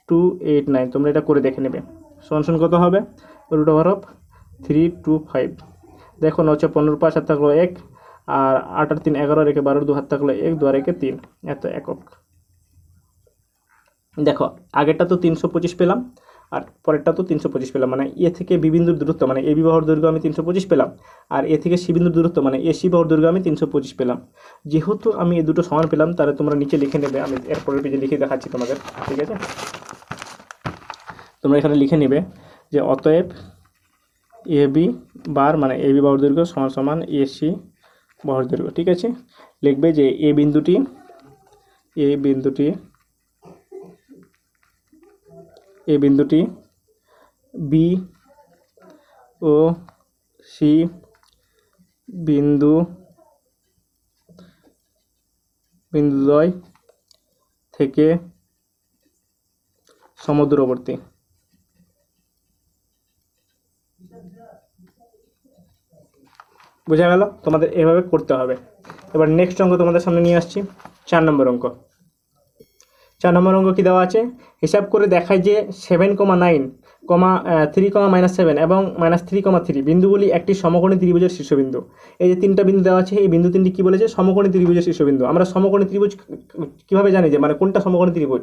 289, তোমরা এটা করে দেখে নেবে। সমান কত হবে √of 325। দেখো 9 × 15 5 হাত থাকলো 1 আর 8 আর 3 11 রেখে 12 2 হাত থাকলো 1 2 আর 1 3 এত একক। দেখো আগেরটা তো 325 পেলাম আর পরেরটা তো 325 পেলাম, মানে এ থেকে বি বিন্দুর দূরত্ব মানে এ বি বাহুর দৈর্ঘ্য আমি 325 পেলাম, আর এ থেকে সি বিন্দুর দূরত্ব মানে এ সি বাহুর দৈর্ঘ্য আমি 325 পেলাম। যেহেতু আমি এই দুটো সমান পেলাম, তাহলে তোমরা নিচে লিখে নেবে, আমি এরপরের পেজে লিখে দেখাচ্ছি তোমাদের, ঠিক আছে? তোমরা এখানে লিখে নেবে যে অতএব এ বি বার মানে এ বি বাহুর দৈর্ঘ্য সমান সমান এ সি বাহুর দৈর্ঘ্য, ঠিক আছে? লিখবে যে এ বিন্দুটি বি ও সি বিন্দুদ্বয় থেকে সমদূরবর্তী। বোঝা গেল? তোমাদের এভাবে করতে হবে। এবার নেক্সট অঙ্ক তোমাদের সামনে নিয়ে আসছি, 4 নম্বর অঙ্ক। 4 নম্বর অঙ্ক কী দেওয়া আছে? হিসাব করে দেখায় যে 7,9, 3, -7 এবং -3,3 বিন্দুগুলি একটি সমকোণী ত্রিভুজের শীর্ষবিন্দু। এই যে তিনটা বিন্দু দেওয়া আছে, এই বিন্দু তিনটি কী বলেছে? সমকোণী ত্রিভুজের শীর্ষবিন্দু। আমরা সমকোণী ত্রিভুজ কীভাবে জানি যে মানে কোনটা সমকোণী ত্রিভুজ?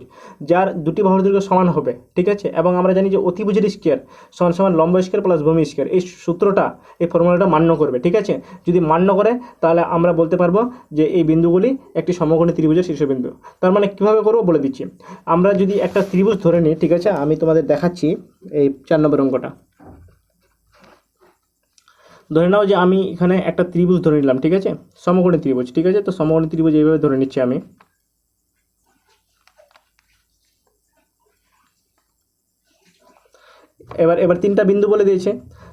যার দুটি বাহুর দৈর্ঘ্য সমান হবে, ঠিক আছে? এবং আমরা জানি যে অতিভুজের স্কয়ার সমান সমান লম্ব স্কয়ার প্লাস ভূমি স্কয়ার। এই সূত্রটা, এই ফর্মুলাটা মান্য করবে, ঠিক আছে? যদি মান্য করে তাহলে আমরা বলতে পারবো যে এই বিন্দুগুলি একটি সমকোণী ত্রিভুজের শীর্ষবিন্দু। তার মানে কীভাবে করবো বলে দিচ্ছি। আমরা যদি একটা ত্রিভুজ ধরে নিই, ঠিক আছে? আমি তোমাদের দেখাচ্ছি এই 4 নম্বর অঙ্কটা। ধরে নাও যে আমি এখানে একটা ত্রিভুজ ধরে নিলাম, ঠিক আছে? সমকোণী ত্রিভুজ, ঠিক আছে? তো সমকোণী ত্রিভুজ এইভাবে ধরে নিচ্ছি আমি। এবার তিনটা বিন্দু বলে দিয়েছে,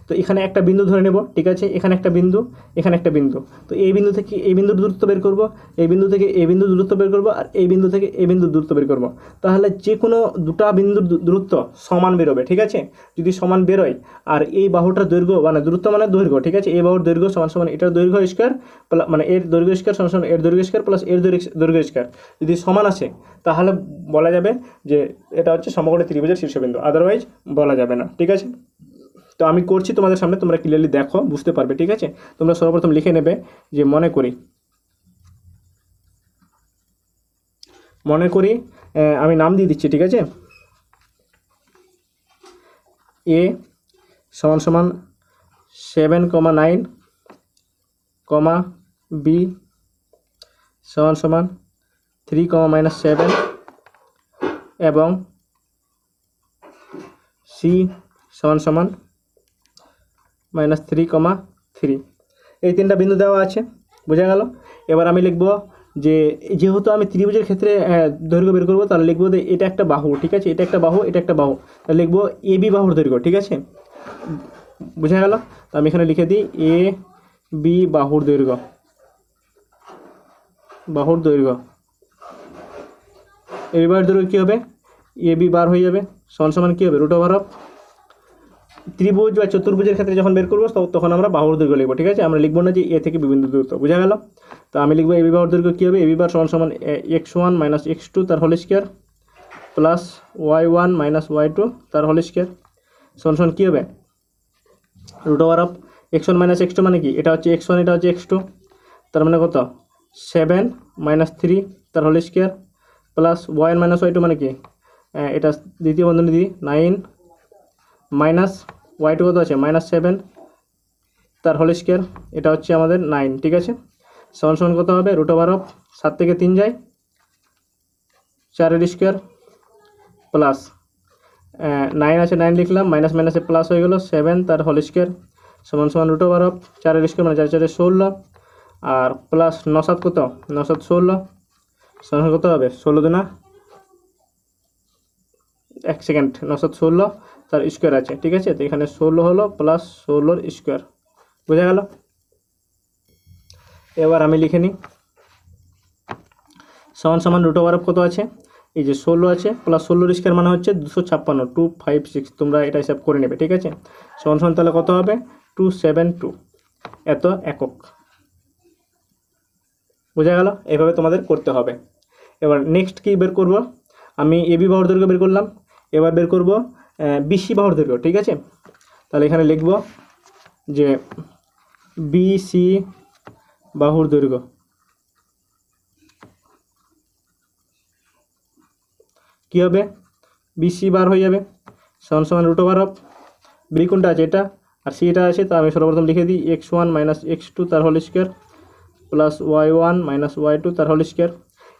তো এখানে একটা বিন্দু ধরে নেব, ঠিক আছে? এখানে একটা বিন্দু, এখানে একটা বিন্দু। তো এই বিন্দু থেকে এই বিন্দুর দূরত্ব বের করব, এই বিন্দু থেকে এই বিন্দুর দূরত্ব বের করব, আর এই বিন্দু থেকে এই বিন্দুর দূরত্ব বের করব। তাহলে যে কোনো দুটা বিন্দুর দূরত্ব সমান বেরোবে, ঠিক আছে? যদি সমান বেরোয় আর এই বাহুটার দৈর্ঘ্য মানে দূরত্ব মানে দৈর্ঘ্য, ঠিক আছে? এই বাহুর দৈর্ঘ্য সমান সমান এটার দৈর্ঘ্য স্কয়ার মানে এর দৈর্ঘ্য স্কয়ার সমান সমান এর দৈর্ঘ্য স্কয়ার প্লাস এর দৈর্ঘ্য স্কয়ার যদি সমান আসে, তাহলে বলা যাবে যে এটা হচ্ছে সমকোণী ত্রিভুজের শীর্ষবিন্দু, আদারওয়াইজ বলা যাবে না, ঠিক আছে? তো আমি করছি তোমাদের সামনে, তোমরা ক্লিয়ারলি দেখো, বুঝতে পারবে, ঠিক আছে? তোমরা সর্বপ্রথম লিখে নেবে যে মনে করি আমি নাম দিয়ে দিচ্ছি, ঠিক আছে? এ সমান সমান 7,9, বি সমান সমান 3, -7 এবং সি সমান সমান -3,3। এই তিনটা বিন্দু দেওয়া আছে, বোঝা গেল? এবার আমি লিখব যে যেহেতু আমি ত্রিভুজের ক্ষেত্রে দৈর্ঘ্য বের করবো, তাহলে লিখবো যে এটা একটা বাহু, ঠিক আছে? এটা একটা বাহু, এটা একটা বাহু, তাহলে লিখবো এ বি বাহুর দৈর্ঘ্য, ঠিক আছে? বোঝা গেল? তো আমি এখানে লিখে দিই এ বি বাহুর দৈর্ঘ্য, এ বি বাহুর দৈর্ঘ্য কী হবে? এ বি বার হয়ে যাবে, সমান সমান কী হবে? √অফ ত্রিভুজ বা চতুর্ভুজের ক্ষেত্রে যখন বের করবো তখন আমরা বাহুর দৈর্ঘ্য লিখবো, ঠিক আছে? আমরা লিখবো না যে এ থেকে বিভিন্ন দূরত্ব, বোঝা গেল? তো আমি লিখবো এ বি বাহুর দৈর্ঘ্য কী হবে? এ বি বার সমান সমান x1 - x2 তার whole square plus y1 - y2 তার হোল স্কয়ার সমান সমান কী হবে? √অফ x1 - x2 মানে কি? এটা হচ্ছে x1, এটা হচ্ছে x2, তার মানে কত? 7 - 3 তার whole square plus y1 - y2 মানে কি? এটা দ্বিতীয় বন্ধনী দিই 9 মাইনাস y2 কত আছে? -7 তার হোল স্কয়ার, এটা হচ্ছে আমাদের 9, ঠিক আছে? সমান সমান কত হবে? √অফ 7 থেকে 3 যায় 4 স্কয়ার প্লাস 9 আছে 9 লিখলাম, মাইনাস মাইনাসে প্লাস হয়ে গেল 7 তার হোল স্কয়ার সমান সমান √অফ 4 স্কয়ার মানে 4 4 16 আর প্লাস 9 7 কত? 9 7 16 সমান কত হবে? 16 দুনা 1 সেকেন্ড 9 7 16 তার স্কোয়ার আছে, ঠিক আছে? তো এখানে 16 হলো প্লাস 16 স্কোয়ার, বোঝা গেল? এবার আমি লিখে নিই সমান সমান √অফ কত আছে? এই যে 16 আছে প্লাস 16 স্কোয়ার মানে হচ্ছে 256, 256, তোমরা এটা হিসাব করে নেবে, ঠিক আছে? সমান সমান তাহলে কত হবে? 272 এত একক, বোঝা গেল? এভাবে তোমাদের করতে হবে। এবার নেক্সট কি বের করব? আমি এবি বাহুর দৈর্ঘ্য বের করলাম, এবার বের করব বিসি বাহুর দৈর্ঘ্য, ঠিক আছে? তাহলে এখানে লিখব যে বিসি বাহুর দৈর্ঘ্য কী হবে বিসি বার হয়ে যাবে সমান সমান রুট ওভার অফ বি কোনটা আছে এটা আর সি এটা আছে, তো আমি সর্বপ্রথম লিখে দিই x1 মাইনাস x2 তার whole square plus y1 minus y2 তার হোল স্কোয়ার।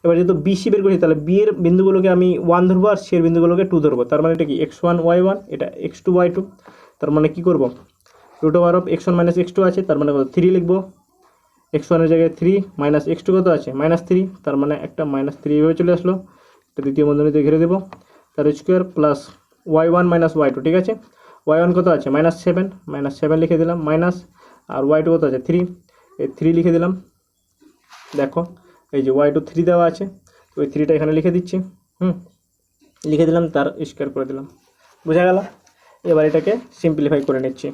এবার যেহেতু বিসি বের করি তাহলে বি এর বিন্দুগুলোকে আমি 1 ধরবো আর সি এর বিন্দুগুলোকে 2 ধরবো, তার মানে এটা কি x1 y1 এটা x2 y2, তার মানে কি করব root over of x1 minus x2 আছে তার মানে কত 3 লিখবো, x1 এর জায়গায় 3 মাইনাস x2 কত আছে -3, তার মানে একটা -3 এভাবে চলে আসলো, এটা দ্বিতীয় বন্ধনীতে ঘিরে দেবো তার square plus y1 minus y2, ঠিক আছে y1 কত আছে -7 লিখে দিলাম মাইনাস আর y2 কত আছে 3, এই 3 লিখে দিলাম। দেখো এই যে y2 3 দেওয়া আছে, ওই 3টা এখানে লিখে দিচ্ছি, লিখে দিলাম তার স্কোয়ার করে দিলাম, বোঝা গেল। এবার এটাকে সিম্পলিফাই করে নিচ্ছি,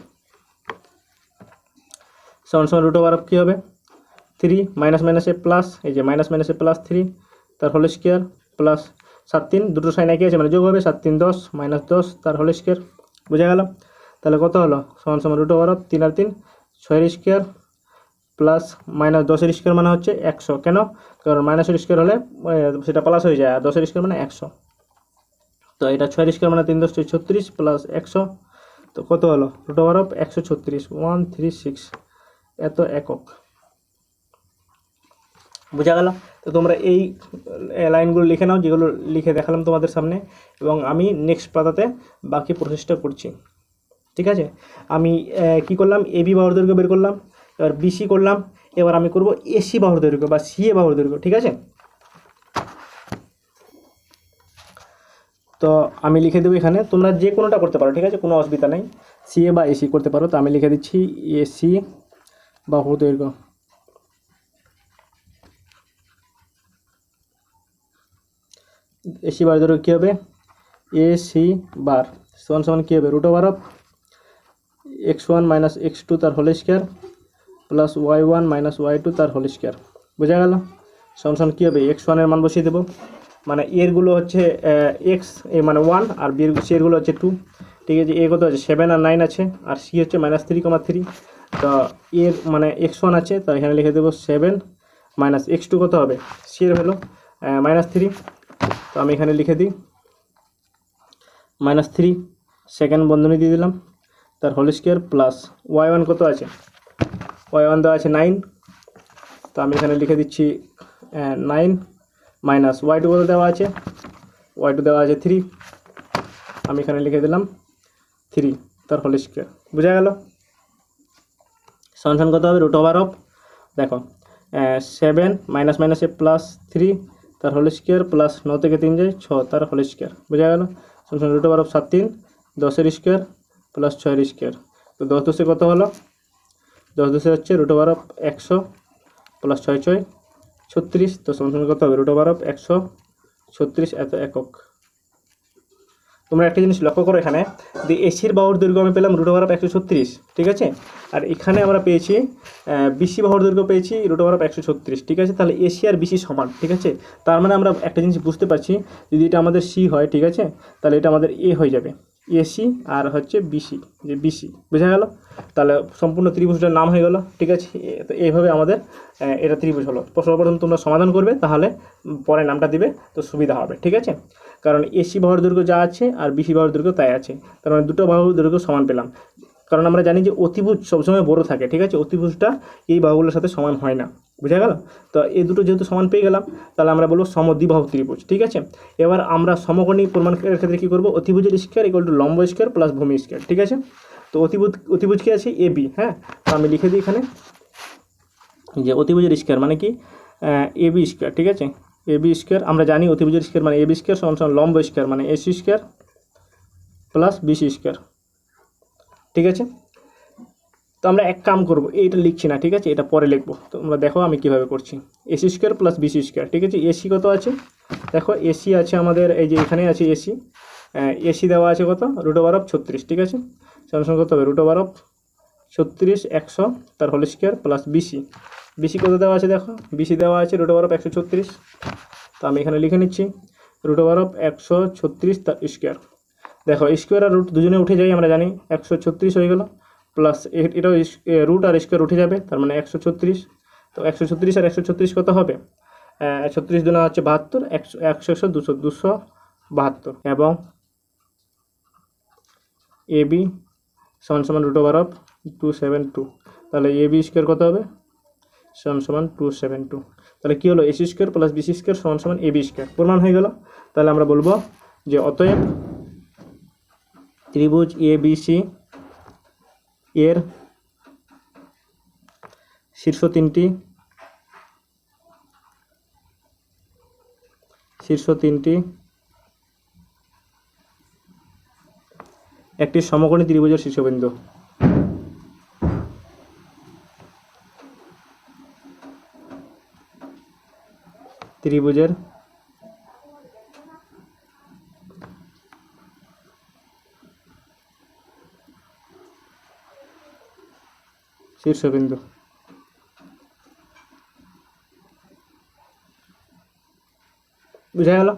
সমান সমান রুট ওভার অফ কী হবে 3 মাইনাস মাইনাসে প্লাস, এই যে মাইনাস মাইনাসে প্লাস 3 তার হোল স্কোয়ার প্লাস 7 3 দুটো সাইন একই আছে মানে যোগ হবে 7 3 10 মাইনাস 10 তার হোল স্কোয়ার, বোঝা গেল। তাহলে কত হলো সমান সমান রুট ওভার অফ 3 আর 3 6 স্কোয়ার প্লাস মাইনাস 10 স্কোয়ার মানে হচ্ছে 100, কেন কারণ মাইনাসের স্কোয়ার হলে সেটা প্লাস হয়ে যায় আর 10 স্কোয়ার মানে 100, তো এটা 6 স্কোয়ার মানে 3 10 36 প্লাস 100, তো কত হলো রুট ওভার অফ 136 136 এত একক, বোঝা গেল। তো তোমরা এই লাইনগুলো লিখে নাও যেগুলো লিখে দেখালাম তোমাদের সামনে, এবং আমি নেক্সট পাতাতে বাকি প্রসেসটা করছি, ঠিক আছে। আমি কি করলাম এবি বাহুর দৈর্ঘ্য বের করলাম, এবার বিসি করলাম, এবার আমি করব এসি বাহুর দৈর্ঘ্য বা সিএ বাহুর দৈর্ঘ্য, ঠিক আছে। তো আমি লিখে দেবো এখানে, তোমরা যে কোনোটা করতে পারো, ঠিক আছে, কোনো অসুবিধা নেই, সিএ বা এসি করতে পারো। তো আমি লিখে দিচ্ছি এসি বাহুর দৈর্ঘ্য, এসি বার দৈর্ঘ্য কী হবে এসি বার সমান সমান কী হবে root over of x1 minus x2 তার whole square plus y1 minus y2 তার হোল স্কোয়ার, বোঝা গেল। সমান সমান কী হবে x1 এর মান বসিয়ে দেবো, মানে এরগুলো হচ্ছে এক্স এ মানে 1 আর বি এর সি এরগুলো হচ্ছে 2, ঠিক আছে। এ কত আছে 7 আর 9 আছে আর সি হচ্ছে -3,3, তো এর মানে x1 আছে, তো এখানে লিখে দেবো 7 মাইনাস x2 কত হবে সি এর হলো -3, তো আমি এখানে লিখে দিই -3 সেকেন্ড বন্ধনী দিয়ে দিলাম তার হোল স্কোয়ার প্লাস y1 কত আছে y1 দেওয়া আছে 9, তো আমি এখানে লিখে দিচ্ছি 9 মাইনাস y2 কত দেওয়া আছে y2 দেওয়া আছে 3, আমি এখানে লিখে দিলাম 3 তার হোল স্কোয়ার, বোঝা গেল। সমান কত হবে রুট ওভার অফ দেখো 7 মাইনাস মাইনাসে প্লাস 3 তার হোল স্কোয়ার প্লাস 9 থেকে 3 যায় 6 তার হোল স্কোয়ার, বোঝা গেল। সমান root over of 7 3 10 square plus 6 square, তো 10 10 কত হলো 10 10 হচ্ছে রুট ওভার অফ 100 প্লাস 6 6 36, তো সমান কত হবে রুট ওভার অফ 136 এত একক। তোমরা একটা জিনিস লক্ষ্য করো, এখানে যে এসির বাহুর দৈর্ঘ্য আমি পেলাম রুট ওভার অফ 136, ঠিক আছে, আর এখানে আমরা পেয়েছি বিসি বাহুর দৈর্ঘ্য পেয়েছি রুট ওভার অফ 136, ঠিক আছে। তাহলে এসি আর বিসি সমান, ঠিক আছে। তার মানে আমরা একটা জিনিস বুঝতে পারছি, যদি এটা আমাদের সি হয়, ঠিক আছে, তাহলে এটা আমাদের এ হয়ে যাবে এসি আর হচ্ছে বিসি, যে বিসি, বোঝা গেল। তাহলে সম্পূর্ণ ত্রিভুজটার নাম হয়ে গেল, ঠিক আছে। তো এইভাবে আমাদের এটা ত্রিভুজ হলো। সর্বপ্রথম তোমরা সমাধান করবে, তাহলে পরে নামটা দিবে তো সুবিধা হবে, ঠিক আছে। কারণ এসি বাহুর দৈর্ঘ্য যা আছে আর বিসি বাহুর দৈর্ঘ্য তাই আছে, তার মানে দুটো বাহুর দৈর্ঘ্য সমান পেলাম। কারণ আমরা জানি যে অতিভুজ সবসময় বড় থাকে, ঠিক আছে, অতিভুজটা এই বাহুগুলোর সাথে সমান হয় না, বুঝা গেল। তো এই দুটো যেহেতু সমান পেয়ে গেলাম, তাহলে আমরা বলবো সমদ্বিবাহু ত্রিভুজ, ঠিক আছে। এবার আমরা সমকোণী প্রমাণের ক্ষেত্রে কী করবো, অতিভুজের স্কোয়ার ইকুয়াল টু লম্ব স্কোয়ার প্লাস ভূমি স্কোয়ার, ঠিক আছে। তো অতিভুজ কি আছে এবি, হ্যাঁ, তো আমি লিখে দিই এখানে যে অতিভুজের স্কোয়ার মানে কি এবি স্কোয়ার, ঠিক আছে। এবি স্কোয়ার আমরা জানি অতিভুজের স্কোয়ার মানে এবি স্কোয়ার সমান সমান লম্ব স্কোয়ার মানে AC square plus BC square, ঠিক আছে। তো আমরা এক কাম করবো, এইটা লিখছি না, ঠিক আছে, এটা পরে লিখবো। তো তোমরা দেখো আমি কীভাবে করছি, AC square plus BC square, ঠিক আছে। এসি কত আছে দেখো, এসি আছে আমাদের এই যে এখানে আছে এসি, এসি দেওয়া আছে কত রুট ওভার অফ 36, ঠিক আছে। সমান কত হবে রুট ওভার অফ 36 100 তার হোল স্কোয়ার প্লাস বিসি কত দেওয়া আছে দেখো, বিসি দেওয়া আছে রুট ওভার অফ 136, তো আমি এখানে লিখে নিচ্ছি রুট ওভার অফ 136 তার স্কোয়ার। দেখো স্কোয়ার আর রুট দুজনে উঠে যাই, আমরা জানি 136 হয়ে গেল, প্লাস এটাও রুট আর স্কোয়ার উঠে যাবে, তার মানে 136, তো 136 আর 136 কত হবে 36 দুনা হচ্ছে 72, 100 200 72 এবং এ বি সমান সমান √অফ 272। তাহলে এ বি স্কোয়ার কত হবে সমান সমান 272। তাহলে কী হলো AC square plus BC square সমান সমান এ বি স্কোয়ার প্রমাণ হয়ে গেল। তাহলে আমরা বলবো যে অতএব ত্রিভুজ এ বি সি এর শীর্ষ তিনটি একটি সমকোণী ত্রিভুজের শীর্ষবিন্দু। ত্রিভুজের শীর্ষবিন্দু। বুঝা গেল?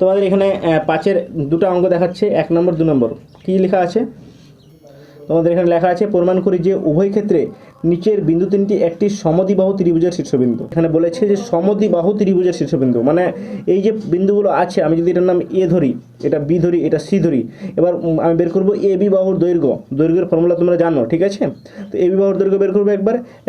তোমাদের এখানে 5-এর দুটো অঙ্ক দেখাচ্ছে, 1 নম্বর 2 নম্বর। কী লেখা আছে তোমাদের এখানে লেখা আছে প্রমাণ করি যে উভয় ক্ষেত্রে নিচের বিন্দু তিনটি একটি সমদ্বিবাহু ত্রিভুজের শীর্ষবিন্দু। এখানে বলেছে যে সমদ্বিবাহু ত্রিভুজের শীর্ষবিন্দু, মানে এই যে বিন্দুগুলো আছে, আমি যদি এটার নাম এ ধরি, এটা বি ধরি, এটা সি ধরি, এবার আমি বের করবো এ বি বাহুর দৈর্ঘ্যের ফর্মুলা তোমরা জানো, ঠিক আছে? তো এ বি বাহুর দৈর্ঘ্য বের করবো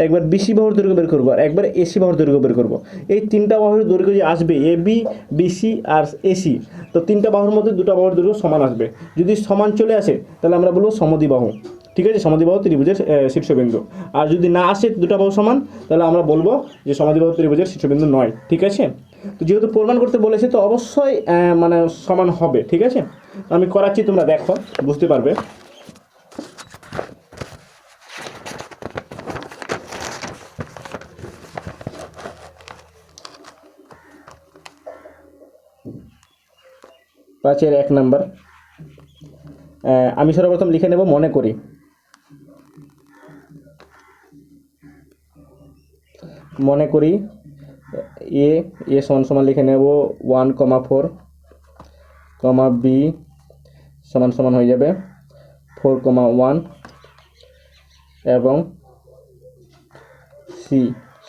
একবার বিসি বাহুর দৈর্ঘ্য বের করবো, আর একবার এসি বাহুর দৈর্ঘ্য বের করবো। এই তিনটা বাহুর দৈর্ঘ্য যে আসবে A B, BC R AC, তো তিনটা বাহুর মধ্যে দুটো বাহুর দৈর্ঘ্য সমান আসবে। যদি সমান চলে আসে তাহলে আমরা বলবো সমদ্বিবাহু, ঠিক আছে? সমদ্বিবাহু ত্রিভুজের শীর্ষবিন্দু। আর যদি না আসে দুটো বাহু সমান, তাহলে আমরা বলবো যে সমদ্বিবাহু ত্রিভুজের শীর্ষবিন্দু নয়, ঠিক আছে? তো যেহেতু প্রমাণ করতে বলেছে তো অবশ্যই মানে সমান হবে, ঠিক আছে? আমি করাচ্ছি, তোমরা দেখো, বুঝতে পারবে। পাঁচের 1 নাম্বার আমি সর্বপ্রথম লিখে নেব মনে করি। এ সমান সমান লিখে নেব 1,4, বি সমান সমান হয়ে যাবে 4,1 এবং সি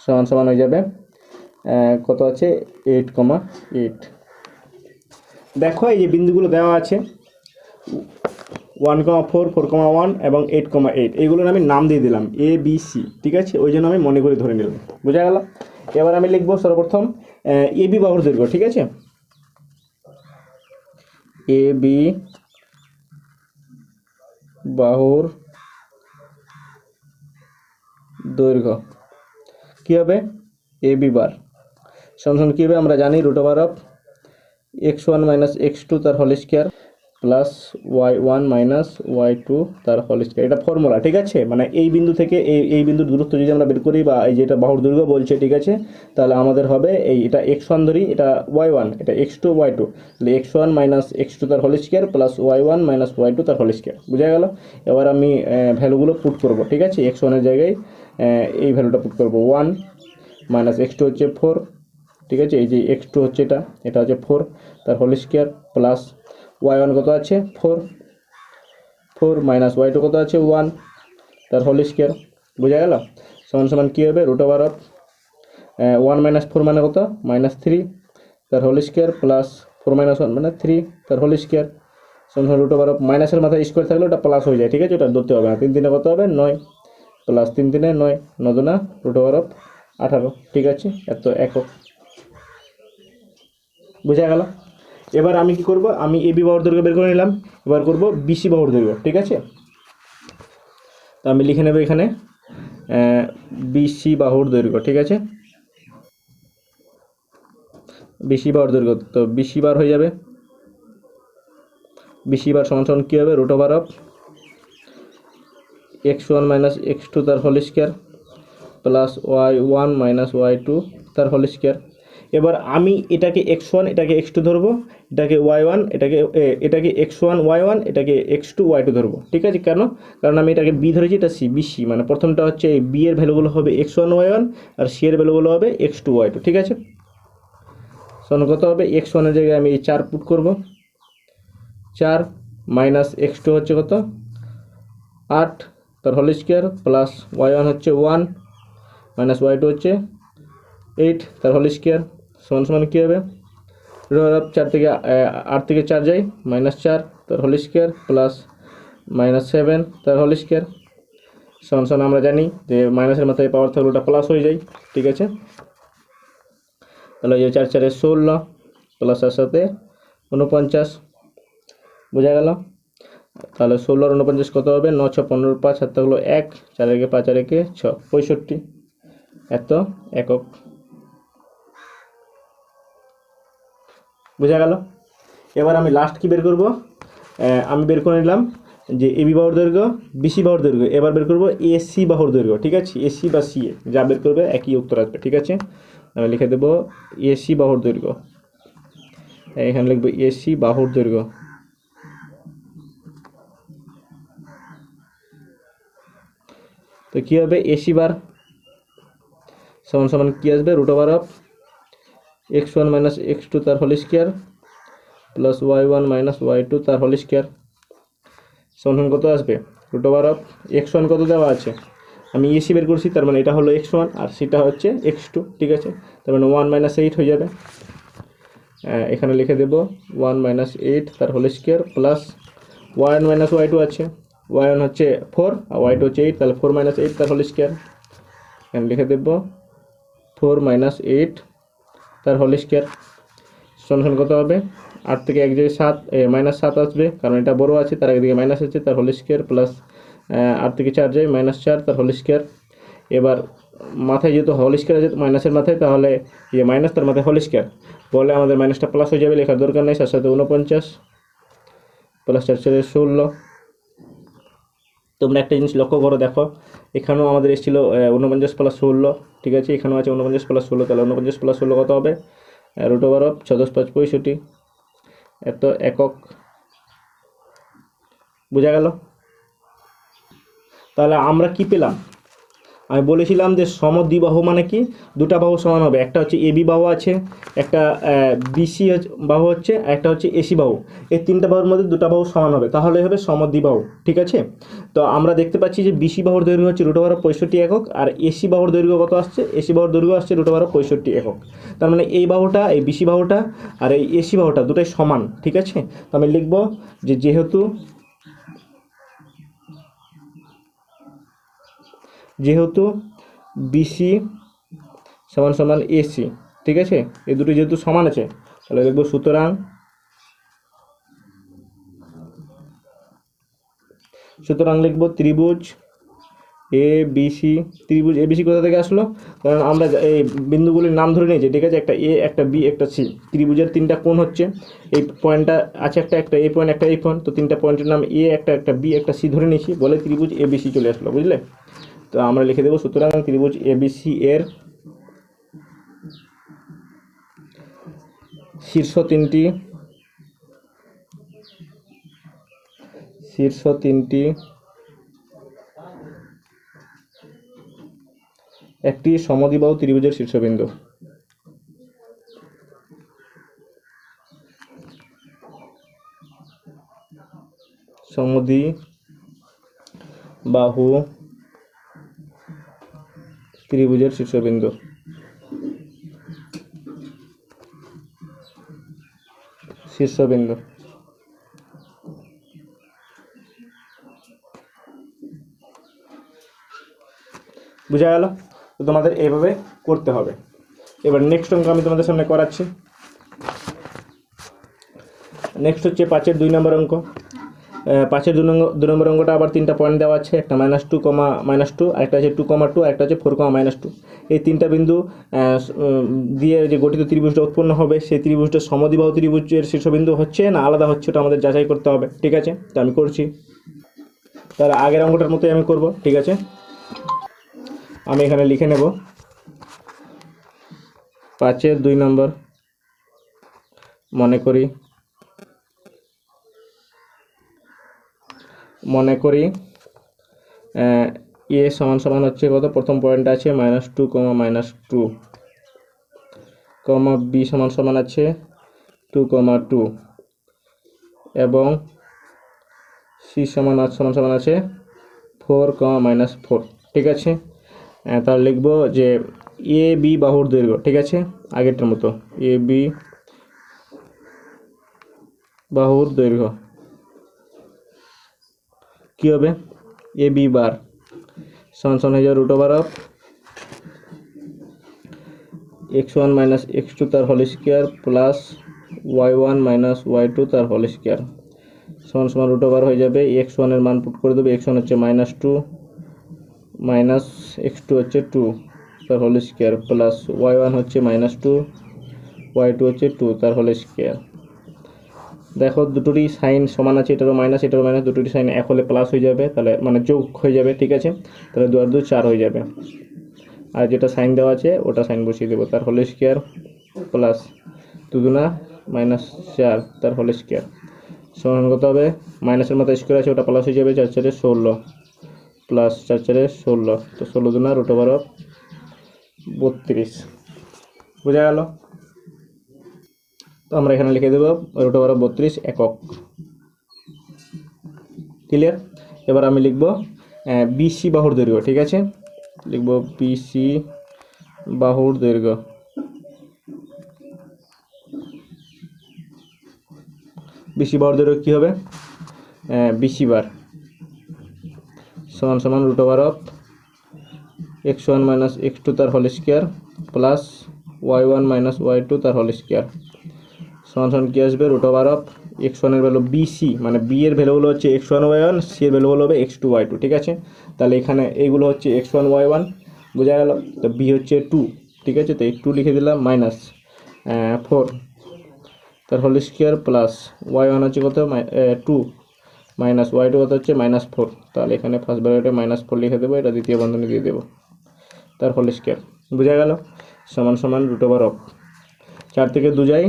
সমান সমান হয়ে যাবে কত আছে 8,8। দেখো এই যে বিন্দুগুলো দেওয়া আছে 1,4, 4,1 এবং 8,8, এইগুলোর আমি নাম দিয়ে দিলাম এ বি সি, ঠিক আছে? ওই জন্য আমি মনে করে ধরে নিলাম। বোঝা গেল? এবার আমি লিখবো সর্বপ্রথম এ বি বাহুর দৈর্ঘ্য, ঠিক আছে? এ বি বাহুর দৈর্ঘ্য কী হবে এ বি বার সমান কী হবে আমরা জানি √অফ x1 - x2 তার whole square plus y1 - y2 তার হোল স্কয়ার। এটা ফর্মুলা, ঠিক আছে? মানে এই বিন্দু থেকে এই বিন্দুর দূরত্ব যদি আমরা বের করি, বা এই যেটা বাহুর দৈর্ঘ্য বলছে, ঠিক আছে? তাহলে আমাদের হবে এটা x1 ধরি, এটা y1, এটা x2 y2, তাহলে x1 - x2 তার whole square plus y1 - y2 তার হোল স্কয়ার। বুঝা গেল? এবার আমি ভ্যালুগুলো পুট করব, ঠিক আছে? x1 এর জায়গায় এই ভ্যালুটা পুট করব, 1 - x2 হচ্ছে 4, ঠিক আছে? এই যে x2 হচ্ছে এটা হচ্ছে 4 তার হোল স্কয়ার প্লাস y1 কত আছে 4 মাইনাস y2 কত আছে 1 তার হোল স্কয়ার। বুঝা গেল? সমান সমান কী হবে √অফ 1 - 4 মানে কত -3 তার হোল স্কয়ার প্লাস 4 - 1 মানে 3 তার হোল স্কয়ার সমান √অফ মাইনাসের মাথায় স্কোয়ার থাকলে ওটা প্লাস হয়ে যায়, ঠিক আছে? ওটা ধরতে হবে না। 3 3 কত হবে 9 প্লাস 3 3 9 9 2 √অফ 18, ঠিক আছে? এত একক। বুঝা গেল? এবার আমি কি করব, আমি এ বি বাহুর দৈর্ঘ্য বের করে নিলাম, এবার করব বিসি বাহুর দৈর্ঘ্য, ঠিক আছে? তো আমি লিখে নেব এখানে বিসি বাহুর দৈর্ঘ্য, ঠিক আছে? বিসি বাহুর দৈর্ঘ্য, তো বিসি বার হয়ে যাবে, বিসি বার সমান সমান কী হবে √অফ x1 - x2 তার whole square plus y1 - y2 তার হোল স্কয়ার। এবার আমি এটাকে x1 এটাকে x2 ধরবো, এটাকে y1 এটাকে x1 y1 এটাকে x2 y2 ধরবো, ঠিক আছে? কারণ আমি এটাকে বি ধরেছি, এটা সি, বিসি মানে প্রথমটা হচ্ছে বি এর ভ্যালুগুলো হবে x1 y1 আর সি এর ভ্যালুগুলো হবে x2 y2, ঠিক আছে? সমান কত হবে x1 এর জায়গায় আমি এই 4 পুট করব, 4 মাইনাস x2 হচ্ছে কত 8 তার হোল স্কয়ার প্লাস y1 হচ্ছে 1 মাইনাস y2 হচ্ছে 8 তার হোল স্কয়ার সমান সমান কী হবে √4 থেকে 8 থেকে 4 যায় -4 তার হোল স্কয়ার প্লাস -7 তার হোল স্কয়ার সমান আমরা জানি যে মাইনাসের মাথায় পাওয়ার থাকলে ওটা প্লাস হয়ে যায়, ঠিক আছে। তাহলে এই 4 4 16 প্লাস এর সাথে 49, বোঝা গেল। তাহলে 16 আর 49 কত হবে? 9 6 15 5 হাতে হলো 1, 4 একে 5 আর একে 6, 65 এত একক, বোঝা গেল। এবার আমি লাস্ট কি বের করব? আমি বের করে নিলাম যে এবি বাহুর দৈর্ঘ্য, বিসি বাহুর দৈর্ঘ্য। এবার বের করব এসি বাহুর দৈর্ঘ্য, ঠিক আছে। এসি বা সিএ যা বের করবে একই উত্তর আসবে, ঠিক আছে। আমি লিখে দেব এসি বাহুর দৈর্ঘ্য, এখানে লিখব এসি বাহুর দৈর্ঘ্য। তো কী হবে? এসি বার সমান কী আসবে? √অফ x1 - x2 তার whole square plus y1 - y2 তার হোল স্কয়ার সমান কত আসবে? √অফ x1 কত দেওয়া আছে? আমি এসি বের করছি, তার মানে এটা হলো x1 আর সেটা হচ্ছে x2, ঠিক আছে। তার মানে 1 - 8 হয়ে যাবে। এখানে লিখে দেব 1 - 8 তার whole square plus y1 - y2 আছে, y1 হচ্ছে 4 আর y2 হচ্ছে 8, তাহলে 4 - 8 তার হোল স্কয়ার। এখানে লিখে দেব 4 - 8 তার হোল স্কয়ার সমান কত হবে? 8 থেকে 1 যায় 7, -7 আসবে কারণ এটা বড় আছে, তার একদিকে মাইনাস আছে, তার হোল স্কয়ার প্লাস 8 থেকে 4 যায় -4 তার হোল স্কয়ার। এবার মাথায় যেহেতু হোল স্কয়ার আছে মাইনাসের মাথায়, তাহলে এই মাইনাস তার মাথায় হোল স্কয়ার বলে আমাদের মাইনাসটা প্লাস হয়ে যাবে, লেখার দরকার নেই। সাথে 49 প্লাস 4 4 16। তোমরা একটা জিনিস লক্ষ্য করো, দেখো এখানেও আমাদের এসেছিল 49 + 16, ঠিক আছে। এখানেও আছে 49 + 16, তাহলে 49 + 16 কত হবে? √অফ 6 10 5 65 এত একক, বোঝা গেল। তাহলে আমরা কি পেলাম? আমি বলেছিলাম যে সমদ্বিবাহু মানে কি? দুটা বাহু সমান হবে, একটা হচ্ছে এবি বাহু আছে, একটা বিসি বাহু হচ্ছে, একটা হচ্ছে এসি বাহু। এই তিনটা বাহুর মধ্যে দুটা বাহু সমান হবে, তাহলে হবে সমদ্বিবাহু, ঠিক আছে। তো আমরা দেখতে পাচ্ছি যে বিসি বাহুর দৈর্ঘ্য হচ্ছে √অফ 65 একক, আর এসি বাহুর দৈর্ঘ্য কত আসছে? এসি বাহুর দৈর্ঘ্য আসছে √অফ 65 একক। তার মানে এই বাহুটা, এই বিসি বাহুটা আর এই এসি বাহুটা দুটাই সমান, ঠিক আছে। তো আমি লিখব যে যেহেতু বিসি সমান এসি, ঠিক আছে, এই দুটো যেহেতু সমান আছে, তাহলে দেখব সুতরাং লিখব ত্রিভুজ এ বিসি। ত্রিভুজ এ বিসি কোথা থেকে আসলো? কারণ আমরা এই বিন্দুগুলির নাম ধরে নিয়েছি, ঠিক আছে। একটা এ, একটা বি, একটা সি। ত্রিভুজের তিনটা কোণ হচ্ছে, এই পয়েন্টটা আছে একটা এই পয়েন্ট, একটা এই পয়েন্ট, তো তিনটা পয়েন্টের নাম এ, একটা বি, একটা সি ধরে নিয়েছি বলে ত্রিভুজ এ বিসি চলে আসলো, বুঝলে। তো আমরা লিখে দেবো সুতরাং ত্রিভুজ এ বিসি এর শীর্ষ তিনটি একটি সমদ্বিবাহু ত্রিভুজের শীর্ষবিন্দু। সমদ্বিবাহু ত্রিভুজের শীর্ষবিন্দু। বুঝা গেল? তো তোমাদের এইভাবে করতে হবে। এবার নেক্সট অঙ্ক আমি তোমাদের সামনে করাচ্ছি। নেক্সট হচ্ছে 5-এর 2 নম্বর অঙ্ক। 5-এর 2 নম্বর অঙ্কটা আবার তিনটা পয়েন্ট দেওয়া আছে, একটা -2, -2, একটা আছে 2, 2, একটা আছে 4, -2। এই তিনটা বিন্দু দিয়ে যে গঠিত ত্রিভুজটা উৎপন্ন হবে, সেই ত্রিভুজটা সমদ্বিবাহু ত্রিভুজের শীর্ষবিন্দু হচ্ছে না আলাদা হচ্ছে, ওটা আমাদের যাচাই করতে হবে, ঠিক আছে। তো আমি করছি, তাহলে আগের অঙ্কটার মতোই আমি করব, ঠিক আছে। আমি এখানে লিখে নেব 5-এর 2 নম্বর। মনে করি এ সমান হচ্ছে কত? প্রথম পয়েন্ট আছে -2, -2, বি সমান আছে 2, 2 এবং সি সমান আছে 4, -4, ঠিক আছে। তাহলে লিখব যে এ বি বাহুর দৈর্ঘ্য, ঠিক আছে, আগেরটার মতো এ বি বাহুর দৈর্ঘ্য কী হবে, এ বি বার সমান সমান হয়ে যাবে root over of x1 minus x2 তার whole square plus y1 minus y2 তার হোল স্কোয়ার সমান সমান রুট ওভার হয়ে যাবে। x1 এর মান পুট করে দেবে, x1 হচ্ছে -2 মাইনাস x2 হচ্ছে 2 তার হোল স্কোয়ার প্লাস y1 হচ্ছে -2 y2 হচ্ছে 2 তার হোল স্কোয়ার। দেখো দুটোরই সাইন সমান আছে, এটারও মাইনাস এটারও মাইনাস, দুটোরই সাইন এক হলে প্লাস হয়ে যাবে, তাহলে মানে যোগ হয়ে যাবে, ঠিক আছে। তাহলে 2 আর 2 4 হয়ে যাবে, আর যেটা সাইন দেওয়া আছে ওটা সাইন বসিয়ে দেবো, তার হোল স্কোয়ার প্লাস 2 দুনা -4 তার হোল স্কোয়ার সমান কত হবে, মাইনাসের মাথায় স্কোয়ার আছে ওটা প্লাস হয়ে যাবে, 4 4 16 প্লাস 4 4 16, তো 16 দুনা রুট ওভার অফ 32, বোঝা গেল। তো আমরা এখানে লিখে দেবো রুট ওভার অফ 32 একক, ক্লিয়ার। এবার আমি লিখব বিসি বাহুর দৈর্ঘ্য, ঠিক আছে, লিখব বিসি বাহুর দৈর্ঘ্য বিসি বাহুর দৈর্ঘ্য কী হবে, বিসি বার সমান সমান root over of x1 minus x2 তার whole square plus y1 minus y2 তার হোল স্কোয়ার সমান সমান কী আসবে, রুট ওভার অফ x1 এর ভ্যালু বিসি মানে বি এর ভ্যালু হলো হচ্ছে x1 y1, সি এর ভ্যালু হলো হবে x2 y2, ঠিক আছে। তাহলে এখানে এইগুলো হচ্ছে x1 y1, বোঝা গেল। তো বি হচ্ছে 2, ঠিক আছে, তো এই 2 লিখে দিলাম মাইনাস 4 তার হোল স্কোয়ার প্লাস y1 হচ্ছে কত 2 মাইনাস y2 কত হচ্ছে -4, তাহলে এখানে ফার্স্ট ব্র্যাকেটে -4 লিখে দেবো, এটা দ্বিতীয় বন্ধনী দিয়ে দেবো, তার হোল স্কোয়ার, বোঝা গেল। সমান সমান রুট ওভার অফ 4 থেকে 2 যায়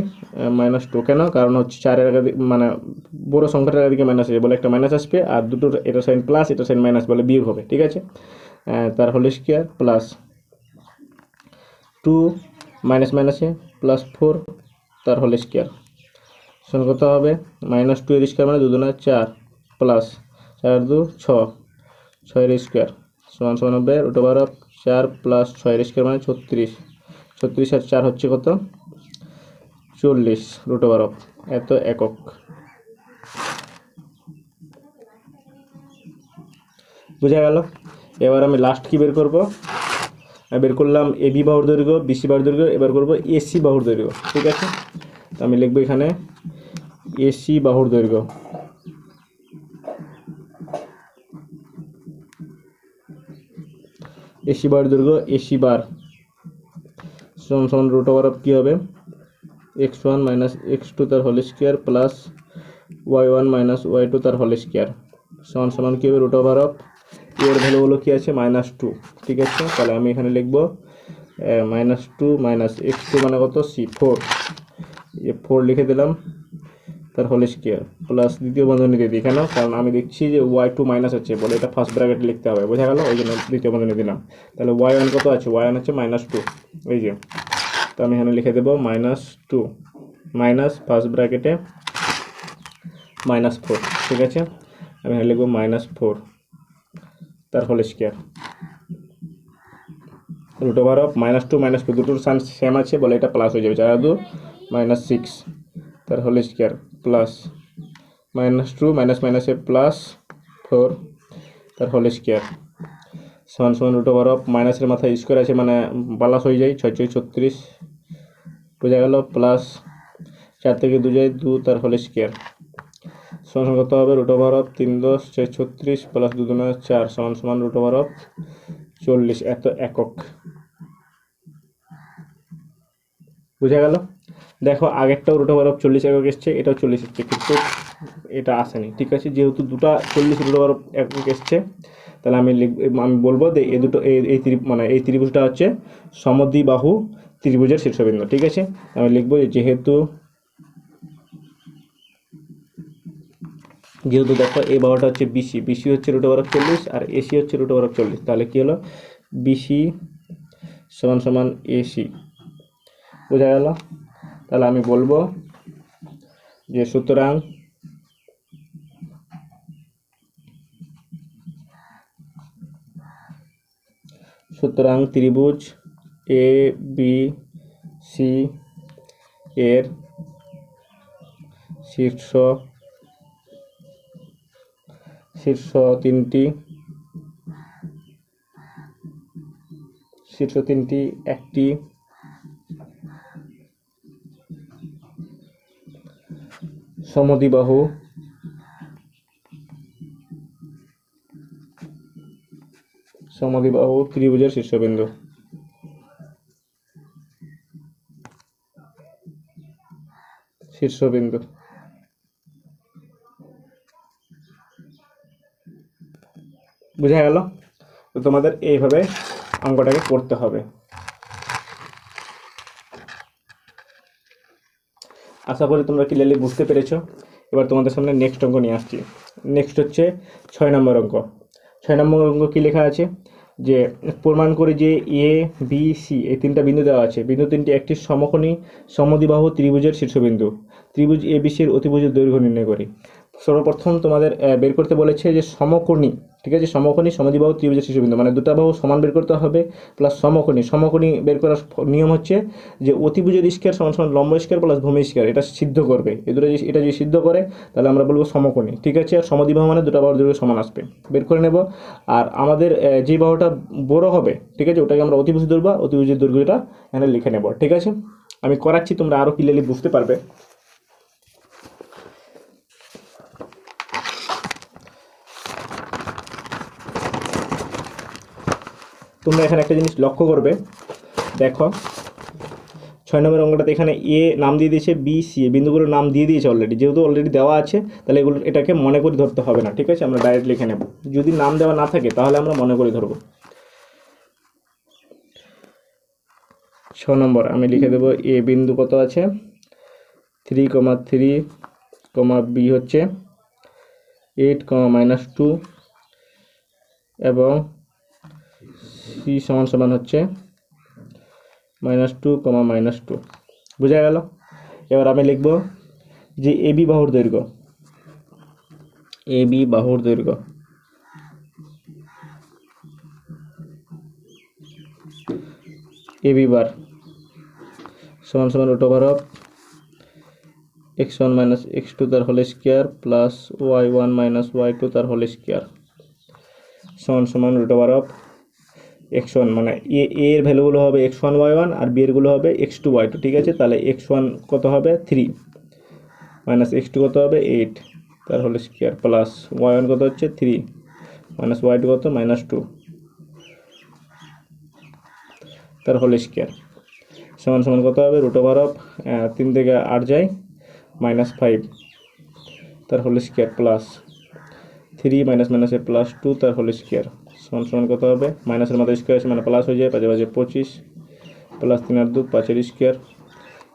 -2, কেন, কারণ হচ্ছে 4 এর আগে মানে বড় সংখ্যাটার আগে মাইনাস আছে বলে একটা মাইনাস আসবে, আর দুটোর এটা সাইন প্লাস এটা সাইন মাইনাস বলে বিয়োগ হবে, ঠিক আছে। তার হোল স্কোয়ার প্লাস 2 মাইনাস মাইনাসে প্লাস 4 তার হোল স্কোয়ার সমান কত হবে, -2 এর স্কোয়ার মানে 2 দুনা 4 প্লাস 4 2 6 6 এর স্কোয়ার সমান সমান হবে রুট ওভার অফ 4 প্লাস 6 এর স্কোয়ার মানে 36 36 আর 4 হচ্ছে কত 40 রুট ওভার অফ এত একক, বোঝা গেল। এবার আমি লাস্ট কি বের করব, বের করলাম এবি বাহুর দৈর্ঘ্য, বিসি বাহুর দৈর্ঘ্য, এবার করব এসি বাহুর দৈর্ঘ্য, ঠিক আছে। তো আমি লিখবো এখানে এসি বাহুর দৈর্ঘ্য এসি বাহুর দৈর্ঘ্য এসি বার সমান সমান রুট ওভার অফ কী হবে, x1 মাইনাস x2 তার whole square plus y1 minus y2 তার হোল স্কোয়ার সমান সমান কী হবে, রুট ওভার অফ এর ভ্যালু হলো কী আছে -2, ঠিক আছে। তাহলে আমি এখানে লিখবো -2 মাইনাস x2 মানে কত সি 4, 4 লিখে দিলাম তার হোল স্কোয়ার প্লাস দ্বিতীয় বন্ধনী দিয়ে দিই, কেন, কারণ আমি দেখছি যে y2 মাইনাস আছে বলে এটা ফার্স্ট ব্র্যাকেটে লিখতে হবে, বোঝা গেল, ওই জন্য দ্বিতীয় বন্ধনী দিলাম। তাহলে y1 কত আছে, y1 হচ্ছে -2, এই যে, তো আমি এখানে লিখে দেবো -2 মাইনাস ফার্স্ট ব্র্যাকেটে -4, ঠিক আছে। আমি এখানে লিখবো -4 তার whole square root over of -2 দুটোর সাইন সেম আছে বলে এটা প্লাস হয়ে যাবে, 4 2 -6 তার হোল স্কোয়ার প্লাস -2 মাইনাস মাইনাসে প্লাস 4 তার হোল স্কোয়ার সমান সমান রুট ওভার অফ মাইনাসের মাথায় স্কোয়ার আছে মানে প্লাস হয়ে যায়, 6 6 36 বোঝা গেল, প্লাস 4 থেকে 2 যায় 2 তার হোল স্কোয়ার সমান কত হবে, রুট ওভার অফ 3 10 6 36 প্লাস 2 2 4 সমান সমান রুট ওভার অফ 40 এত একক, বুঝা গেল। দেখো আগেরটাও রুট ওভার অফ 40 একক এসছে, এটাও 40 এসছে, কিন্তু এটা আসেনি, ঠিক আছে। যেহেতু দুটা 40 রুট ওভার অফ একক এসছে, তাহলে আমি বলবো যে এই দুটো মানে এই ত্রিভুজটা হচ্ছে সমদ্বিবাহু ত্রিভুজের শীর্ষবিন্দু, ঠিক আছে। আমি লিখবো যেহেতু দেখো এই বাহুটা হচ্ছে বিসি, বিসি হচ্ছে রুট ওভার অফ 40 আর এসি হচ্ছে রুট ওভার অফ 40, তাহলে কি হলো বিসি সমান সমান এসি, বোঝা গেল। তাহলে আমি বলবো যে সুতরাং ত্রিভুজ এ বি সি এর শীর্ষ তিনটি একটি সমদ্বিবাহু ত্রিভুজের শীর্ষবিন্দু। বুঝা গেল? তো তোমাদের এইভাবে অঙ্কটাকে করতে হবে। আশা করি তোমরা ক্লিয়ারলি বুঝতে পেরেছো। এবার তোমাদের সামনে নেক্সট অঙ্ক নিয়ে আসছি। নেক্সট হচ্ছে 6 নম্বর অঙ্ক। 6 নম্বর অঙ্ক কী লেখা আছে, যে প্রমাণ করে যে এ বি সি এই তিনটা বিন্দু দেওয়া আছে, বিন্দু তিনটি একটি সমকোণী সমদ্বিবাহু ত্রিভুজের শীর্ষবিন্দু। ত্রিভুজ এ বি সির অতিভুজের দৈর্ঘ্য নির্ণয় করি। সর্বপ্রথম তোমাদের বের করতে বলেছে যে সমকোণী, ঠিক আছে, সমকোণী সমদ্বিবাহু ত্রিভুজের শীর্ষবিন্দু, মানে দুটা বাহু সমান বের করতে হবে, প্লাস সমকোণী বের করার নিয়ম হচ্ছে যে অতিভুজের স্কয়ার সমান সমান লম্ব স্কয়ার প্লাস ভূমি স্কয়ার, এটা সিদ্ধ করবে। এটা যদি সিদ্ধ করে তাহলে আমরা বলবো সমকোণী, ঠিক আছে। আর সমদ্বিবাহু মানে দুটা বাহুর দৈর্ঘ্য সমান আসবে, বের করে নেব। আর আমাদের যে বাহুটা বড় হবে, ঠিক আছে, ওটাকে আমরা অতিভুজ ধরবো, অতিভুজের দৈর্ঘ্যটা এখানে লিখে নেব, ঠিক আছে। আমি করাচ্ছি, তোমরা আরও ক্লিয়ারলি বুঝতে পারবে। তোমরা এখানে একটা জিনিস লক্ষ্য করবে, দেখো 6 নম্বর অঙ্কটাতে এখানে এ নাম দিয়ে দিয়েছে, বি সি বিন্দুগুলোর নাম দিয়ে দিয়েছে অলরেডি। যেহেতু অলরেডি দেওয়া আছে তাহলে এটাকে মনে করে ধরতে হবে না, ঠিক আছে, আমরা ডাইরেক্ট লিখে নেব। যদি নাম দেওয়া না থাকে তাহলে আমরা মনে করে ধরবো। 6 নম্বর আমি লিখে দেবো এ বিন্দু কত আছে 3,3, বি হচ্ছে 8, -2 এবং সি সমান হচ্ছে -2, -2। বুঝা গেল? এবার আমি লিখব যে এবি বাহুর দৈর্ঘ্য, এবি বার সমান √of x1 - x2 তার whole square plus y1 - y2 তার হোল স্কয়ার সমান √of x1, মানে এ এর ভ্যালুগুলো হবে x1 y1 আর বি এরগুলো হবে x2 y2, ঠিক আছে। তাহলে x1 কত হবে 3 মাইনাস x2 কত হবে 8 তার হোল স্কয়ার প্লাস y1 কত হচ্ছে 3 মাইনাস y2 কত -2 তার হোল স্কয়ার সমান কত হবে √of 3 থেকে 8 যায় -5 তার হোল স্কয়ার প্লাস 3 - প্লাস 2 তার হোল স্কয়ার সমান কত হবে, মাইনাসের মধ্যে স্কয়ার আছে মানে প্লাস হয়ে যায়, 5 × 25 প্লাস 3 আর 2 5 স্কয়ার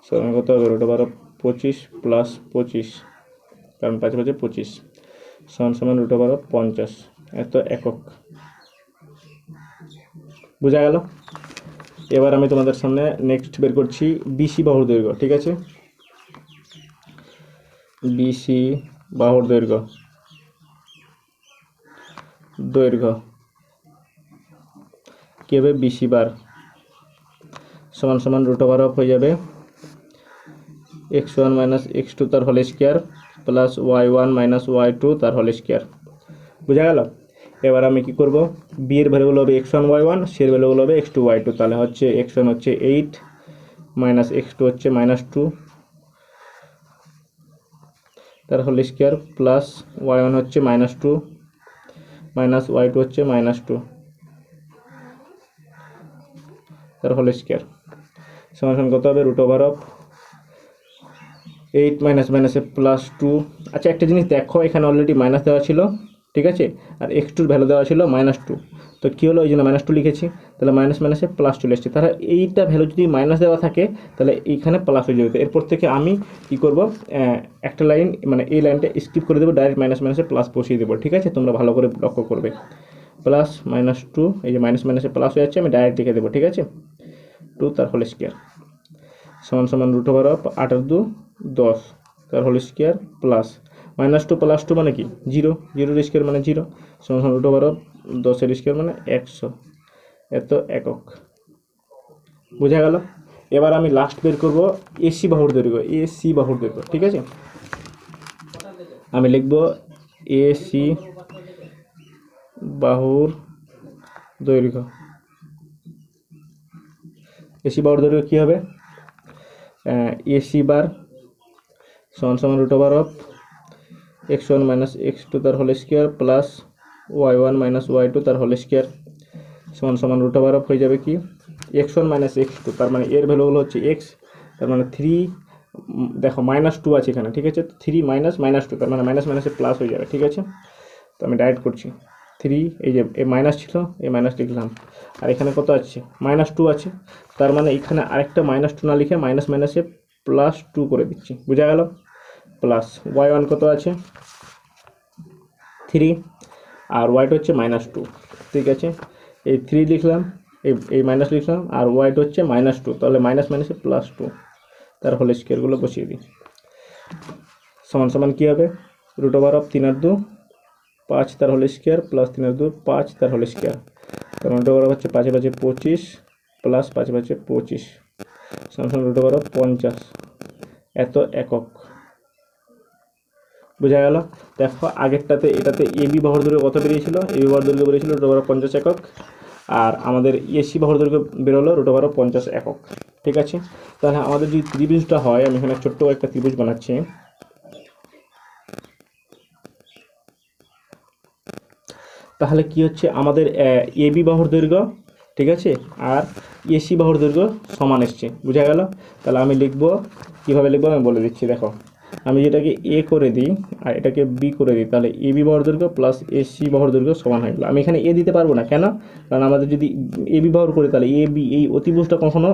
সমান কত হবে √of 25 প্লাস 25, কারণ 5 × 25 সমান √of 50 এত একক। বুঝা গেল? এবার আমি তোমাদের সামনে নেক্সট বের করছি বিসি বাহুর দৈর্ঘ্য, ঠিক আছে। বিসি বাহুর দৈর্ঘ্য কি হবে, বিসি বার সমান √of হয়ে যাবে x1 - x2 তার whole square plus y1 - y2 তার হোল স্কয়ার। বুঝা গেল? এবার আমি কি করব, বি এর ভ্যালুগুলো হবে x1 y1, সি এর ভ্যালুগুলো হবে x2 y2। তাহলে হচ্ছে x1 হচ্ছে 8 মাইনাস x2 হচ্ছে -2 তার হোল স্কয়ার প্লাস y1 হচ্ছে -2 মাইনাস y2 হচ্ছে -2 তার হোল স্কয়ার সমান কত হবে √of 8 মাইনাস প্লাস 2। আচ্ছা, একটা জিনিস দেখো, এখানে অলরেডি মাইনাস দেওয়া ছিল, ঠিক আছে, আর x2 ভ্যালু দেওয়া ছিল -2, তো কী হলো, এই জন্য -2 লিখেছি। তাহলে মাইনাসে প্লাস চলে এসেছে। তাহলে এইটা ভ্যালু যদি মাইনাস দেওয়া থাকে তাহলে এইখানে প্লাস হয়ে যাবে। এরপর থেকে আমি কি করব, একটা লাইন মানে এই লাইনটা স্কিপ করে দেবো, ডাইরেক্ট মাইনাসে প্লাস বসিয়ে দেবো, ঠিক আছে। তোমরা ভালো করে লক্ষ্য করবে, প্লাস -2, এই যে মাইনাসে প্লাস হয়ে যাচ্ছে, আমি ডাইরেক্ট লিখে দেবো, ঠিক আছে। 2 তার হোল স্কয়ার সমান √of 8 আর 2 10 তার হোল স্কয়ার প্লাস -2 প্লাস 2 মানে কি 0, 0 স্কয়ার মানে 0 সমান √of 10 এর স্কয়ার মানে 100 এত একক। বুঝা গেল? এবার আমি লাস্ট বের করব এসি বাহুর দৈর্ঘ্য, ঠিক আছে। আমি লিখব এসি বাহুর দৈর্ঘ্য। এসি বাহুর দৈর্ঘ্য কী হবে? এসি বার সমান সমান root over of x1 minus x2 তার whole square plus y1 minus y2 তার হোল স্কোয়ার সমান সমান রুট ওভার অফ হয়ে যাবে কি x1 মাইনাস x2, তার মানে এর ভ্যালুগুলো হচ্ছে x, তার মানে 3, দেখো -2 আছে এখানে, ঠিক আছে? 3 মাইনাস -2, তার মানে মাইনাস মাইনাসে প্লাস হয়ে যাবে, ঠিক আছে? তো আমি ডাইরেক্ট করছি 3, এই যে এই মাইনাস ছিল, এই মাইনাস লিখলাম, আর এখানে কত আছে? -2 আছে, তার মানে এখানে আরেকটা -2 না লিখে মাইনাস মাইনাসে +2 করে দিচ্ছি, বোঝা গেল? প্লাস y1 কত আছে? 3, আর y2 হচ্ছে -2, ঠিক আছে? এই 3 লিখলাম, এই মাইনাস লিখলাম, আর y2 হচ্ছে -2, তাহলে মাইনাস মাইনাসে +2 তার হোল স্কোয়ারগুলো বসিয়ে দিই। সমান সমান কী হবে? রুট ওভার অফ 3 আর 2 5 তার হোল স্কোয়ার প্লাস 3 আর 2 5 তার হোল স্কোয়ার, তার রুট ওভার হচ্ছে 5 5 25 প্লাস 5 5 25 সমান সমান রুট ওভার অফ 50 এত একক, বোঝা গেল? দেখো আগেরটাতে এটাতে এবি বাহুর দৈর্ঘ্য কত বেরিয়েছিল? এবি বাহুর দৈর্ঘ্য বেরিয়েছিল রুট ওভার অফ 50 একক, আর আমাদের এসি বাহুর দৈর্ঘ্য বেরোলো রুট ওভার অফ 50 একক, ঠিক আছে? তাহলে আমাদের যদি ত্রিভুজটা হয়, আমি এখানে ছোট্ট একটা ত্রিভুজ বানাচ্ছি, তাহলে কি হচ্ছে আমাদের এবি বাহুর দৈর্ঘ্য, ঠিক আছে, আর এসি বাহুর দৈর্ঘ্য সমান এসছে, বোঝা গেল? তাহলে আমি লিখব, কীভাবে লিখবো আমি বলে দিচ্ছি। দেখো আমি যেটাকে এ করে দিই আর এটাকে বি করে দিই, তাহলে এবি বাহুর দৈর্ঘ্য প্লাস এসি বাহুর দৈর্ঘ্য সমান হয়ে গেল। আমি এখানে এ দিতে পারবো না, কেন? কারণ আমাদের যদি এবি বাহুর করি তাহলে এ বি, এই অতিভুজটা কখনো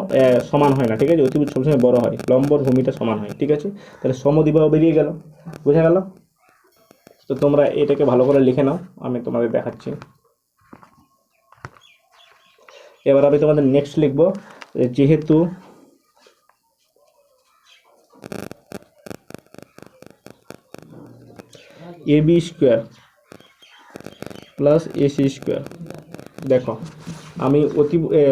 সমান হয় না, ঠিক আছে? অতিভুজ সবসময় বড় হয়, লম্বর ভূমিটা সমান হয়, ঠিক আছে? তাহলে সমদ্বিবাহু বেরিয়ে গেল, বোঝা গেল? তো তোমরা এটাকে ভালো করে লিখে নাও, আমি তোমাদের দেখাচ্ছি। এবার আমি তোমাদের নেক্সট লিখব, যেহেতু AB square plus AC square, দেখো আমি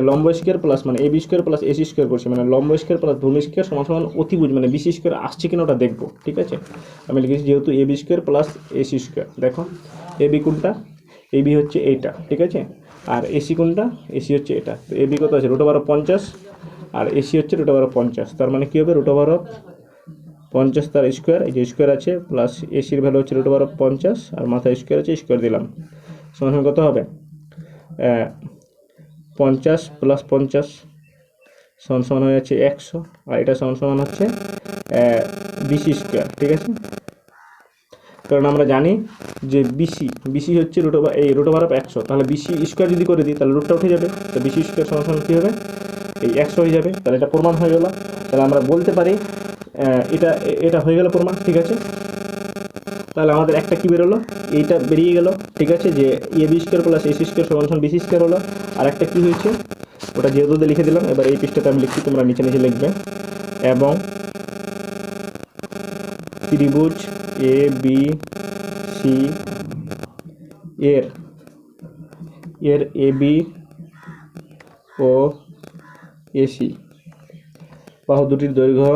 লম্ব স্কোয়ার প্লাস মানে AB square plus AC square করছি, মানে লম্ব স্কোয়ার প্লাস ভূমি স্কোয়ার সমান সমান অতিভুজ মানে বিসি স্কোয়ার আসছে কিনা ওটা দেখবো, ঠিক আছে? আমি লিখেছি যেহেতু AB square plus AC square. দেখো এবি কোনটা? এবি হচ্ছে এইটা, ঠিক আছে? আর এসি কোনটা? এসি হচ্ছে এটা। তো এবি কত আছে? রুট ওভার অফ 50, আর এসি হচ্ছে রুট ওভার অফ 50, তার মানে কী হবে? রুট ওভার অফ 50 তার স্কোয়ার, এই যে স্কোয়ার আছে, প্লাস এসির ভ্যালু হচ্ছে রুট ওভার অফ 50, আর মাথায় স্কোয়ার আছে, স্কোয়ার দিলাম, সমান সমান কত হবে? 50 প্লাস 50 সমান সমান হয়ে যাচ্ছে 100, আর এটা সমান সমান হচ্ছে বিসি স্কোয়ার, ঠিক আছে? কারণ আমরা জানি যে বিসি হচ্ছে রুট ওভার অফ 100, তাহলে বিসি স্কোয়ার যদি করে দিই তাহলে রুটটা উঠে যাবে, তো বিসি স্কোয়ার সমান সমান কী হবে? এই 100 হয়ে যাবে, তাহলে এটা প্রমাণ হয়ে গেল। তাহলে আমরা বলতে পারি এটা হয়ে গেল প্রমাণ, ঠিক আছে? তাহলে আমাদের একটা কী বেরোলো? এইটা বেরিয়ে গেল, ঠিক আছে, যে AB square plus AC square সমান সমান বিসি স্কোয়ার হলো। আর একটা কী হয়েছে ওটা যেহেতু লিখে দিলাম, এবার এই পৃষ্ঠাতে আমি লিখছি, তোমরা নিচে নিচে লিখবে। এবং ত্রিভুজ এ বি সি এর এবি ও এসি বাহু দুটির দৈর্ঘ্য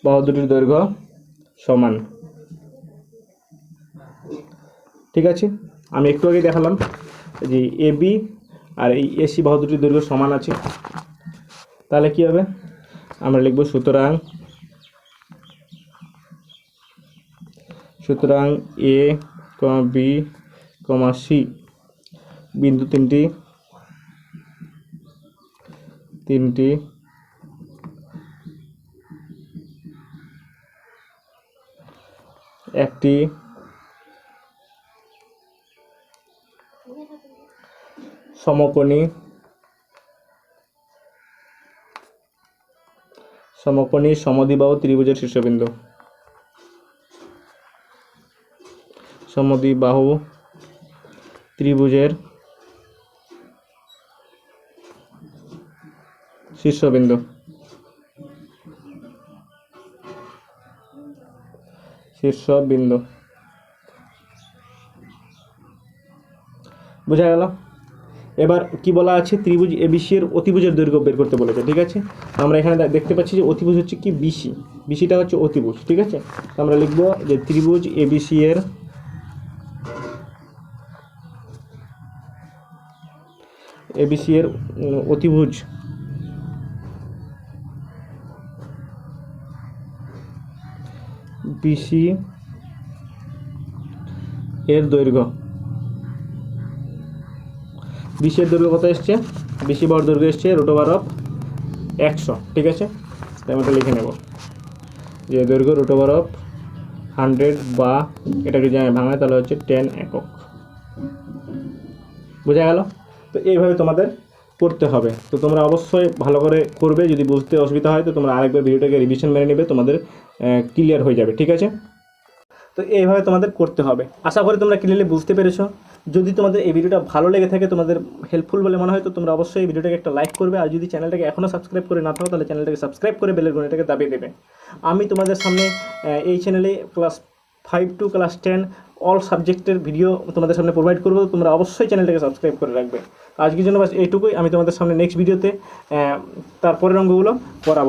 বাহু দুটির দৈর্ঘ্য সমান, ঠিক আছে? আমি একটু আগে দেখালাম যে এবি আর এই এসি বাহু দুটির দৈর্ঘ্য সমান আছে। তাহলে কি হবে? আমরা লিখব সুতরাং এ বি সি বিন্দু তিনটি একটি সমকোণী সমদ্বিবাহু ত্রিভুজের শীর্ষবিন্দু। সমদ্বিবাহু ত্রিভুজের শীর্ষবিন্দু। বোঝা গেল? এবার কি বলা আছে, ত্রিভুজ এবিসি এর অতিভুজের দৈর্ঘ্য বের করতে বলেছে, ঠিক আছে। আমরা এখানে দেখতে পাচ্ছি যে অতিভুজ হচ্ছে কি বিসি, বিসিটা হচ্ছে অতিভুজ, ঠিক আছে। আমরা লিখব যে ত্রিভুজ এবিসি এর অতিভুজ বিসি এর দৈর্ঘ্য, বিসি এর দৈর্ঘ্য কত এসছে, বিসি বাহুর দৈর্ঘ্য এসছে √100, ঠিক আছে। আমরা লিখে নেব যে দৈর্ঘ্য √100 বা এটাকে যদি ভাঙায় তাহলে হচ্ছে 10 একক, বোঝা গেল। তো এইভাবে তোমাদের করতে হবে। তো তোমরা অবশ্যই ভালো করে করবে, যদি বুঝতে অসুবিধা হয় তো তোমরা আরেকবার ভিডিওটাকে রিভিশন মেরে নেবে, তোমাদের ক্লিয়ার হয়ে যাবে, ঠিক আছে। তো এইভাবে তোমাদের করতে হবে। আশা করি তোমরা ক্লিয়ারলি বুঝতে পেরেছো। যদি তোমাদের এই ভিডিওটা ভালো লেগে থাকে, তোমাদের হেল্পফুল বলে মনে হয়, তো তোমরা অবশ্যই এই ভিডিওটাকে একটা লাইক করবে। আর যদি চ্যানেলটাকে এখনও সাবস্ক্রাইব করে না থাকো তাহলে চ্যানেলটাকে সাবস্ক্রাইব করে বেলের ঘন্টাটাকে দাবিয়ে দেবে। আমি তোমাদের সামনে এই চ্যানেলে ক্লাস 5 to ক্লাস 10 অল সাবজেক্টের ভিডিও তোমাদের সামনে প্রোভাইড করবো। তোমরা অবশ্যই চ্যানেলটাকে সাবস্ক্রাইব করে রাখবে। আজকের জন্য বাস এইটুকুই। আমি তোমাদের সামনে নেক্সট ভিডিওতে তারপরের অঙ্কগুলো করাবো।